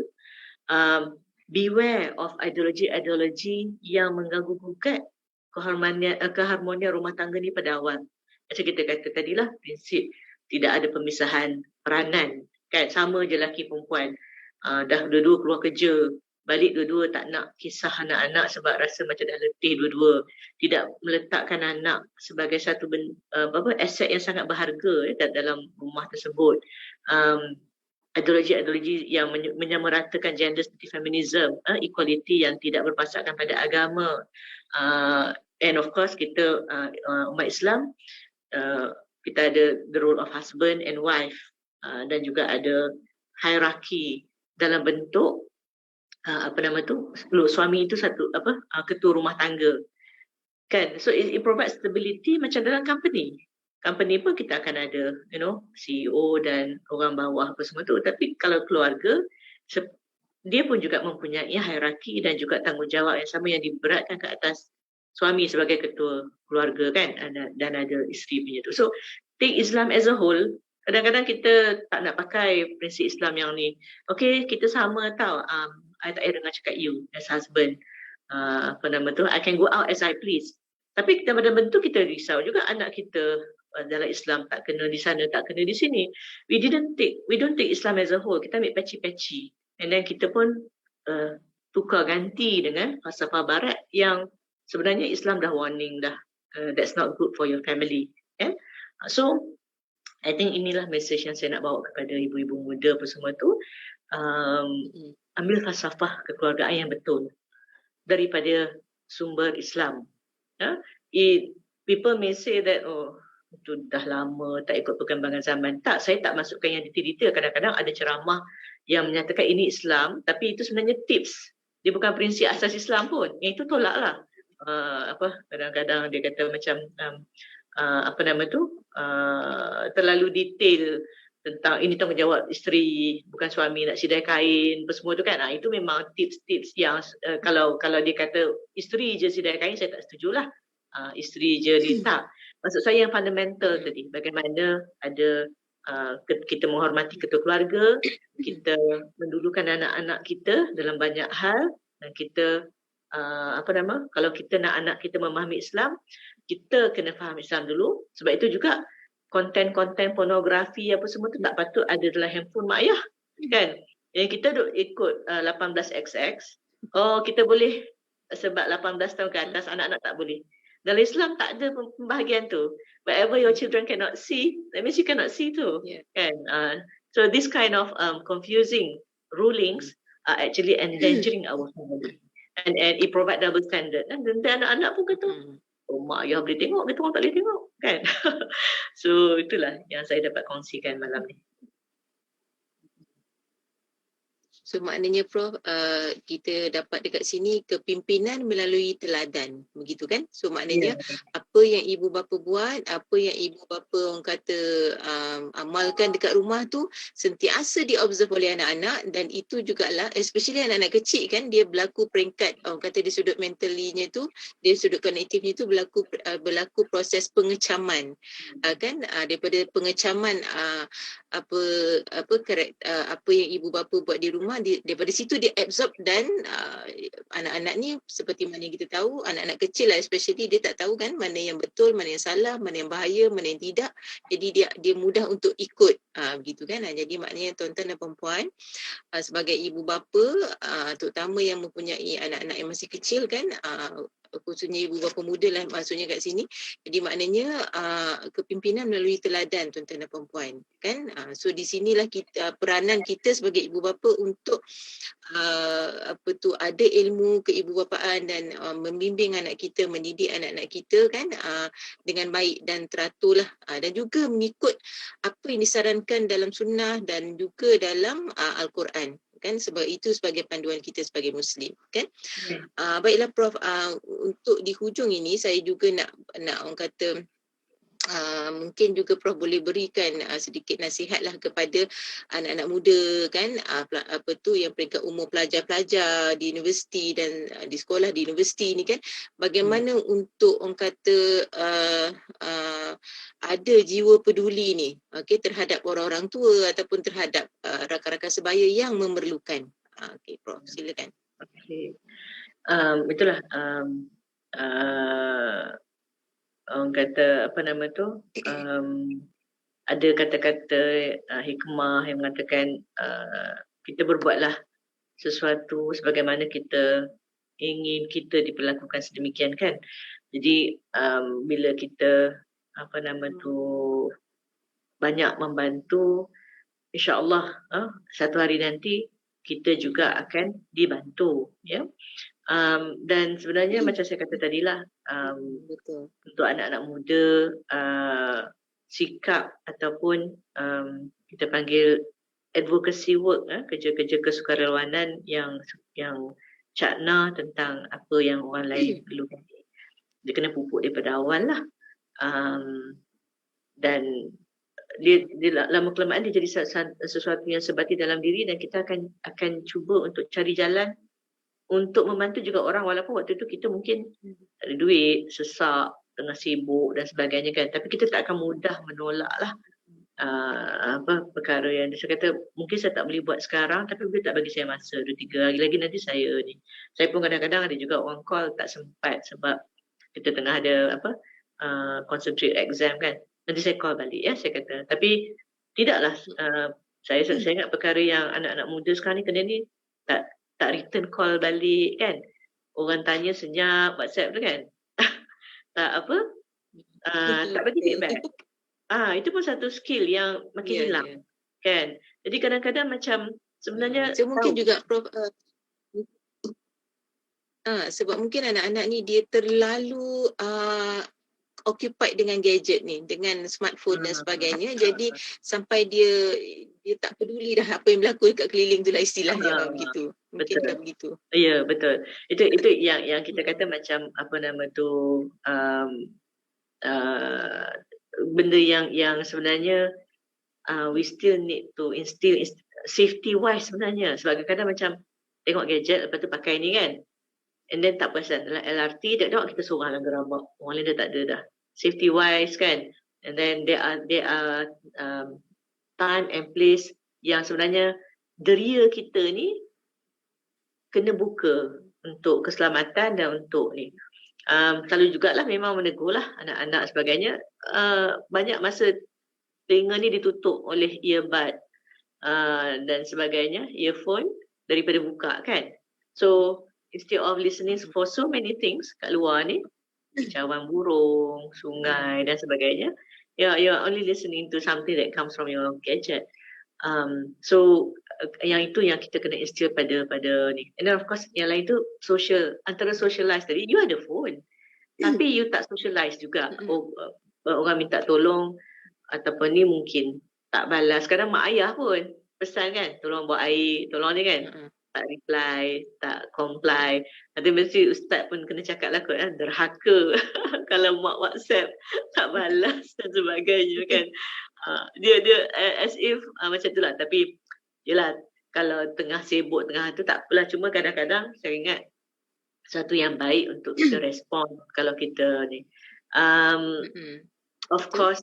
Beware of ideology yang mengganggu-gugat keharmonian rumah tangga ni pada awal. Macam kita kata tadilah, prinsip tidak ada pemisahan peranan. Kan, sama je lelaki perempuan. Dah dua-dua keluar kerja, balik dua-dua tak nak kisah anak-anak sebab rasa macam dah letih dua-dua. Tidak meletakkan anak sebagai satu aset yang sangat berharga dalam rumah tersebut. Ideologi yang menyamaratakan gender seperti feminism, equality yang tidak berpasakkan pada agama. And of course kita umat Islam, kita ada the role of husband and wife, dan juga ada hierarki dalam bentuk suami itu satu ketua rumah tangga, kan. So it provides stability macam dalam company pun kita akan ada CEO dan orang bawah apa semua tu. Tapi kalau keluarga, dia pun juga mempunyai hierarki dan juga tanggungjawab yang sama yang diberatkan ke atas suami sebagai ketua keluarga, kan, dan ada isteri punya tu. So take Islam as a whole. Kadang-kadang kita tak nak pakai prinsip Islam yang ni. Okay, kita sama tau. I tak payah dengar cakap you as husband. I can go out as I please. Tapi kita pada bentuk kita risau juga anak kita dalam Islam tak kena di sana, tak kena di sini. We don't take Islam as a whole. Kita ambil patchy-patchy. And then kita pun tukar ganti dengan falsafah barat yang sebenarnya Islam dah warning dah. That's not good for your family. Yeah? So, I think inilah message yang saya nak bawa kepada ibu-ibu muda apa semua tu. Ambil falsafah kekeluargaan yang betul daripada sumber Islam. People may say that, itu dah lama tak ikut perkembangan zaman. Tak, saya tak masukkan yang detail-detail. Kadang-kadang ada ceramah yang menyatakan ini Islam, tapi itu sebenarnya tips. Dia bukan prinsip asas Islam pun. Yang itu tolaklah. Kadang-kadang dia kata macam terlalu detail tentang ini tanggungjawab isteri, bukan suami nak sidai kain, apa semua tu kan. Itu memang tips-tips yang kalau dia kata isteri je sidai kain, saya tak setujulah. Isteri je dia tak. Maksud saya yang fundamental tadi, bagaimana ada kita menghormati ketua keluarga, kita mendulukan anak-anak kita dalam banyak hal, dan kita kalau kita nak anak kita memahami Islam, kita kena faham Islam dulu. Sebab itu juga konten-konten pornografi apa semua tu tak patut ada dalam handphone mak ayah, kan. Yang kita duk ikut 18XX, kita boleh sebab 18 tahun ke atas, anak-anak tak boleh. Dalam Islam tak ada pembahagian tu. Whatever your children cannot see, that means you cannot see tu. Yeah. Kan? So this kind of confusing rulings are actually endangering our family. And it provide double standard. Dan anak-anak pun kata, mak ayah boleh tengok, kita orang tak boleh tengok. Kan? So itulah yang saya dapat kongsikan malam ni. So maknanya Prof, kita dapat dekat sini kepimpinan melalui teladan, begitu kan? So maknanya apa yang ibu bapa buat, apa yang ibu bapa orang kata amalkan dekat rumah tu sentiasa diobserve oleh anak-anak, dan itu jugalah especially anak-anak kecil kan, dia berlaku peringkat orang kata di sudut mentalinya tu, dia sudut kognitifnya tu berlaku proses pengecaman, kan, daripada pengecaman apa yang ibu bapa buat di rumah, daripada situ dia absorb. Dan anak-anak ni seperti mana yang kita tahu, anak-anak kecil lah especially, dia tak tahu kan mana yang betul, mana yang salah, mana yang bahaya, mana yang tidak. Jadi dia mudah untuk ikut, begitu kan. Jadi maknanya tuan-tuan dan puan-puan, sebagai ibu bapa, terutama yang mempunyai anak-anak yang masih kecil kan, khususnya ibu bapa muda lah maksudnya kat sini. Jadi maknanya kepimpinan melalui teladan tuan-tuan dan puan-puan kan. So di sinilah kita peranan kita sebagai ibu bapa untuk ada ilmu keibubapaan dan membimbing anak kita, mendidik anak-anak kita kan dengan baik dan teratur lah, dan juga mengikut apa yang disarankan dalam sunnah dan juga dalam Al-Quran kan, sebab itu sebagai panduan kita sebagai muslim kan. Baiklah Prof, untuk di hujung ini saya juga nak orang kata mungkin juga Prof boleh berikan sedikit nasihat lah kepada anak-anak muda kan, yang peringkat umur pelajar-pelajar di universiti dan di sekolah di universiti ni kan, bagaimana untuk orang kata ada jiwa peduli ni terhadap orang-orang tua ataupun terhadap rakan-rakan sebaya yang memerlukan. Okey Prof, silakan. Okey. Itulah orang kata ada kata-kata hikmah yang mengatakan kita berbuatlah sesuatu sebagaimana kita ingin kita diperlakukan sedemikian kan. Jadi bila kita banyak membantu, insya-Allah satu hari nanti kita juga akan dibantu ya. Dan sebenarnya macam saya kata tadilah, Betul. untuk anak-anak muda sikap ataupun kita panggil advocacy work, kerja-kerja kesukarelawanan yang cakna tentang apa yang orang lain perlukan. Dia kena pupuk daripada awal lah. Dan dia lama kelamaan dia jadi sesuatu yang sebati dalam diri, dan kita akan cuba untuk cari jalan untuk membantu juga orang, walaupun waktu itu kita mungkin tak ada duit, sesak, tengah sibuk dan sebagainya kan. Tapi kita tak akan mudah menolak lah perkara yang saya kata mungkin saya tak boleh buat sekarang, tapi boleh tak bagi saya masa 2-3 hari lagi nanti saya ni. Saya pun kadang-kadang ada juga orang call tak sempat sebab kita tengah ada concentrate exam kan. Nanti saya call balik ya, saya kata. Tapi tidaklah saya ingat perkara yang anak-anak muda sekarang ni kena ni tak return call balik kan. Orang tanya senyap WhatsApp tu kan. tak bagi feedback. Itu pun satu skill yang makin hilang kan. Jadi kadang-kadang macam sebenarnya mungkin juga Prof sebab mungkin anak-anak ni dia terlalu occupied dengan gadget ni, dengan smartphone dan sebagainya. Jadi sampai dia tak peduli dah apa yang berlaku dekat keliling tu lah istilahnya begitu. Mungkin dah begitu. Ya, betul. Itu yang kita kata macam benda yang sebenarnya we still need to instill safety wise sebenarnya. Sebab kadang-kadang macam tengok gadget lepas tu pakai ni kan. And then tak perasan dalam LRT tengok kita seorang lah gerabak. Orang lain dah tak ada dah. Safety wise kan. And then there are time and place yang sebenarnya deria kita ni kena buka untuk keselamatan dan untuk ni. Selalu jugalah memang menegur lah anak-anak sebagainya. Banyak masa telinga ni ditutup oleh earbud dan sebagainya, earphone daripada buka kan. So instead of listening for so many things kat luar ni, cawan burung, sungai dan sebagainya, you're only listening to something that comes from your gadget. So yang itu yang kita kena instill pada ni. And then of course yang lain tu antara socialize tadi, you ada phone tapi you tak socialize juga. Orang minta tolong ataupun ni mungkin tak balas. Kadang mak ayah pun pesan kan, tolong buat air, tolong ni kan, tak reply, tak comply. Nanti mesti ustaz pun kena cakap lah kot, derhaka kalau mak WhatsApp tak balas dan sebagainya kan. Dia as if macam tu lah. Tapi yelah, kalau tengah sibuk tengah tu tak apalah. Cuma kadang-kadang saya ingat satu yang baik untuk kita respon kalau kita ni. Of course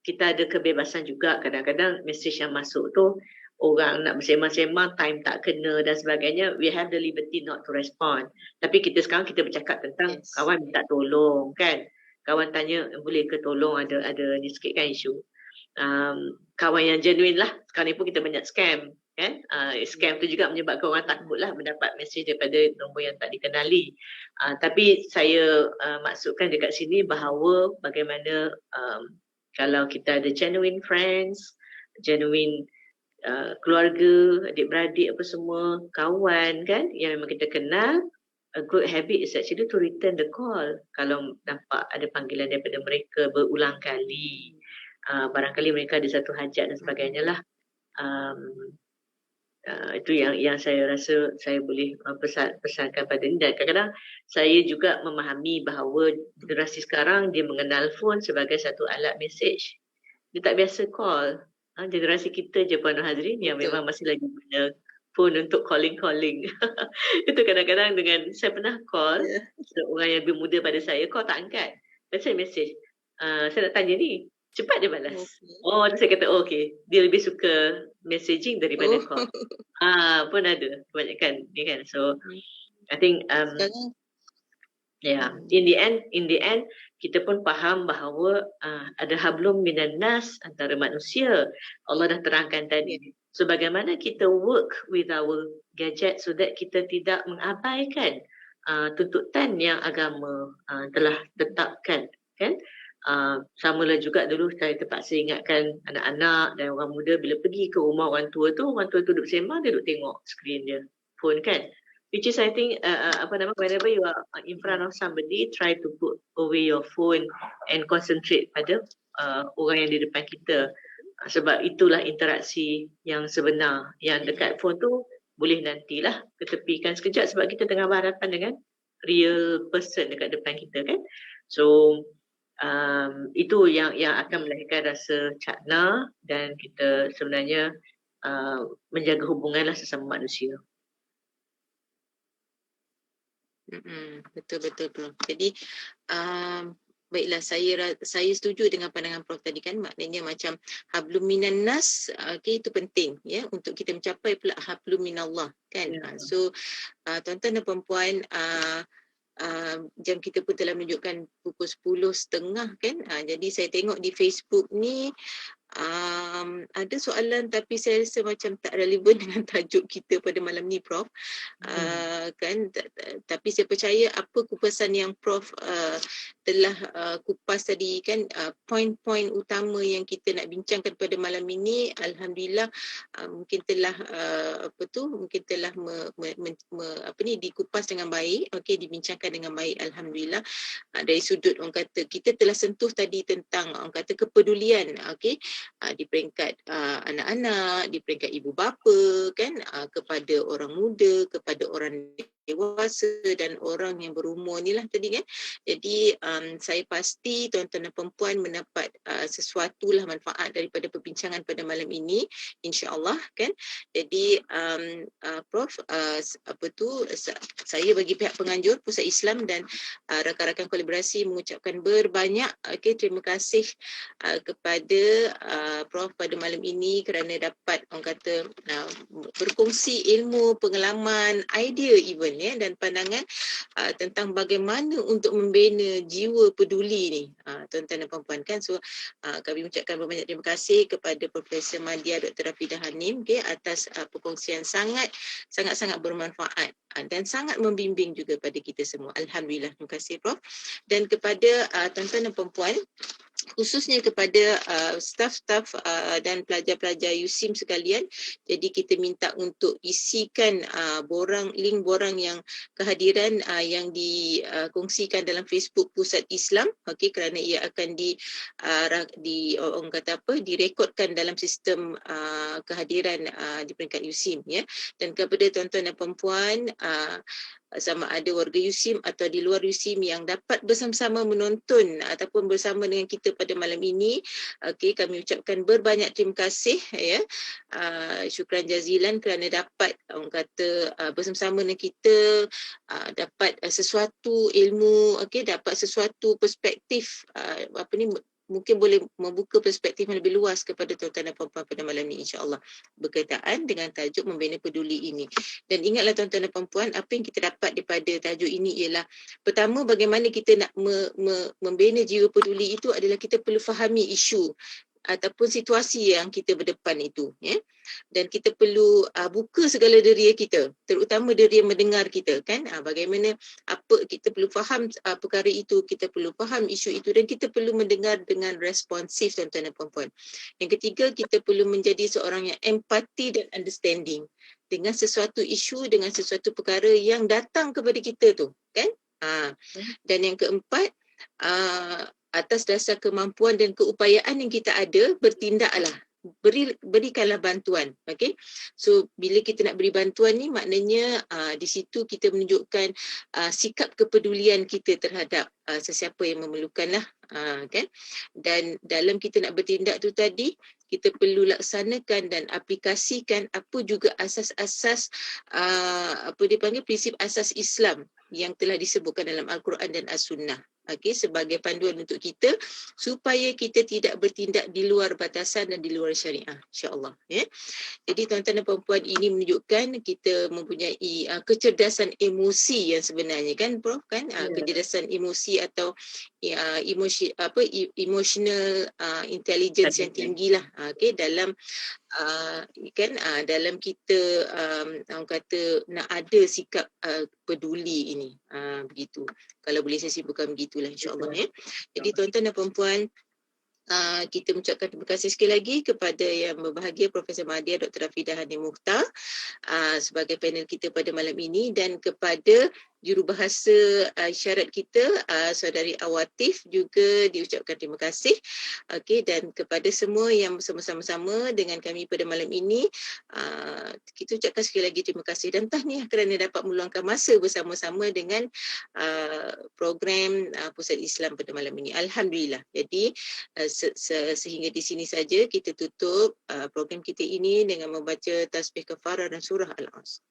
kita ada kebebasan juga. Kadang-kadang mesej yang masuk tu orang nak bersembang-sembang, time tak kena dan sebagainya, we have the liberty not to respond. Tapi kita sekarang kita bercakap tentang kawan minta tolong kan. Kawan tanya boleh ke tolong, ada ni sikit kan isu. Kawan yang genuine lah. Sekarang ni pun kita banyak scam kan. Scam tu juga menyebabkan orang takutlah mendapat mesej daripada nombor yang tak dikenali. Tapi saya maksudkan dekat sini bahawa bagaimana kalau kita ada genuine friends, genuine keluarga, adik-beradik apa semua, kawan kan yang memang kita kenal, a good habit is actually to return the call. Kalau nampak ada panggilan daripada mereka berulang kali, barangkali mereka ada satu hajat dan sebagainya lah. Itu yang saya rasa saya boleh pesankan pada ni. Dan kadang-kadang saya juga memahami bahawa generasi sekarang dia mengenal phone sebagai satu alat mesej. Dia tak biasa call. Generasi kita je Puan Hazrin yang memang masih lagi guna phone untuk calling-calling. Itu kadang-kadang dengan saya pernah call seorang yang lebih muda pada saya, call tak angkat. Dan saya mesej, saya nak tanya ni, cepat dia balas. Tu saya kata, okay, dia lebih suka messaging daripada call. Pun ada kebanyakan ni kan. So I think in the end kita pun faham bahawa ada hablum minan nas antara manusia. Allah dah terangkan tadi. So bagaimana kita work with our gadget so that kita tidak mengabaikan tuntutan yang agama telah tetapkan, kan? Samalah juga dulu saya terpaksa ingatkan anak-anak dan orang muda bila pergi ke rumah orang tua tu duduk sembang, dia duduk tengok skrin dia, phone kan. Which is I think whenever you are in front of somebody, try to put away your phone and concentrate pada orang yang di depan kita. Sebab itulah interaksi yang sebenar. Yang dekat phone tu boleh nantilah ketepikan sekejap sebab kita tengah berhadapan dengan real person dekat depan kita kan. So itu yang akan melahirkan rasa cakna dan kita sebenarnya menjaga hubunganlah sesama manusia. Betul. Jadi baiklah, saya setuju dengan pandangan Prof tadi kan, maknanya macam hablum minan nas, itu penting ya untuk kita mencapai pula hablum minallah kan. So tuan-tuan dan puan-puan, jam kita pun telah menunjukkan pukul 10.30 kan. Jadi saya tengok di Facebook ni ada soalan tapi saya rasa macam tak relevan dengan tajuk kita pada malam ni Prof. Kan tapi saya percaya apa kupasan yang Prof telah kupas tadi kan, poin-poin utama yang kita nak bincangkan pada malam ini, alhamdulillah mungkin telah dikupas dengan baik, okey, dibincangkan dengan baik, alhamdulillah. Dari sudut orang kata kita telah sentuh tadi tentang orang kata kepedulian, okey, di peringkat anak-anak, di peringkat ibu bapa kan, kepada orang muda, kepada orang dewasa dan orang yang berumur ni lah tadi kan. Jadi saya pasti tuan-tuan dan perempuan mendapat sesuatu lah manfaat daripada perbincangan pada malam ini, insya-Allah kan. Jadi Prof, saya bagi pihak penganjur Pusat Islam dan rakan-rakan kolaborasi mengucapkan berbanyak terima kasih kepada Prof pada malam ini kerana dapat orang kata berkongsi ilmu, pengalaman, idea even ya, dan pandangan tentang bagaimana untuk membina jiwa peduli ni tuan-tuan dan puan-puan kan. So kami mengucapkan berbanyak terima kasih kepada Profesor Madya Dr. Rafidah Hanim atas perkongsian sangat bermanfaat dan sangat membimbing juga pada kita semua. Alhamdulillah, terima kasih Prof. Dan kepada tuan-tuan dan puan-puan, khususnya kepada staf-staf dan pelajar-pelajar USIM sekalian, jadi kita minta untuk isikan link borang yang kehadiran yang dikongsikan dalam Facebook Pusat Islam, okey, kerana ia akan direkodkan dalam sistem kehadiran di peringkat USIM ya. Dan kepada tuan-tuan dan puan-puan, sama ada warga USIM atau di luar USIM yang dapat bersama-sama menonton ataupun bersama dengan kita pada malam ini, okey, kami ucapkan berbanyak terima kasih ya. Syukran jazilan kerana dapat orang kata bersama-sama dengan kita, dapat sesuatu ilmu, okey, dapat sesuatu perspektif mungkin boleh membuka perspektif yang lebih luas kepada tuan-tuan dan puan-puan pada malam ini, insya-Allah, berkaitan dengan tajuk membina peduli ini. Dan ingatlah tuan-tuan dan puan-puan, apa yang kita dapat daripada tajuk ini ialah, pertama, bagaimana kita nak membina jiwa peduli itu adalah kita perlu fahami isu ataupun situasi yang kita berdepan itu, ya. Dan kita perlu buka segala deria kita, terutama deria mendengar kita, kan. Bagaimana apa kita perlu faham perkara itu, kita perlu faham isu itu, dan kita perlu mendengar dengan responsif, tuan-tuan dan puan-puan. Yang ketiga, kita perlu menjadi seorang yang empati dan understanding dengan sesuatu isu, dengan sesuatu perkara yang datang kepada kita tu, kan. Dan yang keempat, atas dasar kemampuan dan keupayaan yang kita ada, bertindaklah, berikanlah bantuan. Okay? So bila kita nak beri bantuan ni, maknanya di situ kita menunjukkan sikap kepedulian kita terhadap sesiapa yang memerlukan lah, kan. Dan dalam kita nak bertindak tu tadi, kita perlu laksanakan dan aplikasikan apa juga asas-asas apa dipanggil prinsip asas Islam yang telah disebutkan dalam Al-Quran dan As-Sunnah, sebagai panduan untuk kita supaya kita tidak bertindak di luar batasan dan di luar syariah, insya-Allah, ya. Jadi tuan-tuan dan puan-puan, ini menunjukkan kita mempunyai kecerdasan emosi yang sebenarnya, kan Prof, kan. Kecerdasan emosi atau emotional intelligence yang tinggilah, dalam dalam kita orang kata nak ada sikap peduli ini, begitu. Kalau boleh saya simpulkan begitulah, insya-Allah, ya. Jadi tuan-tuan dan puan-puan, kita mengucapkan terima kasih sekali lagi kepada yang berbahagia Profesor Mahdia Dr. Rafidah Hani Mukhtar sebagai panel kita pada malam ini, dan kepada jurubahasa isyarat kita Saudari Awatif juga diucapkan terima kasih. Dan kepada semua yang bersama-sama dengan kami pada malam ini, kita ucapkan sekali lagi terima kasih dan tahniah kerana dapat meluangkan masa bersama-sama dengan program Pusat Islam pada malam ini. Alhamdulillah. Jadi sehingga di sini saja kita tutup program kita ini dengan membaca tasbih kafarah dan surah Al-Asr.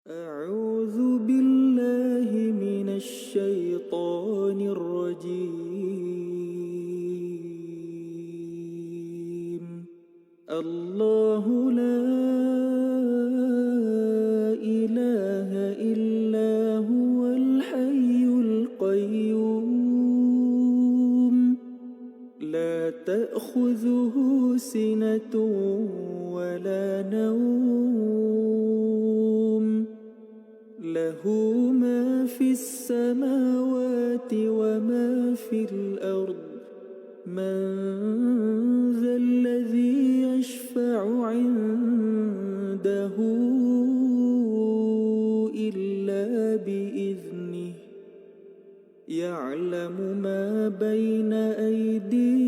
أعوذ بالله من الشيطان الرجيم الله لا إله إلا هو الحي القيوم لا تأخذه سنة ولا نوم له ما في السماوات وما في الأرض من ذا الذي يشفع عنده إلا بإذنه يعلم ما بين أيديهم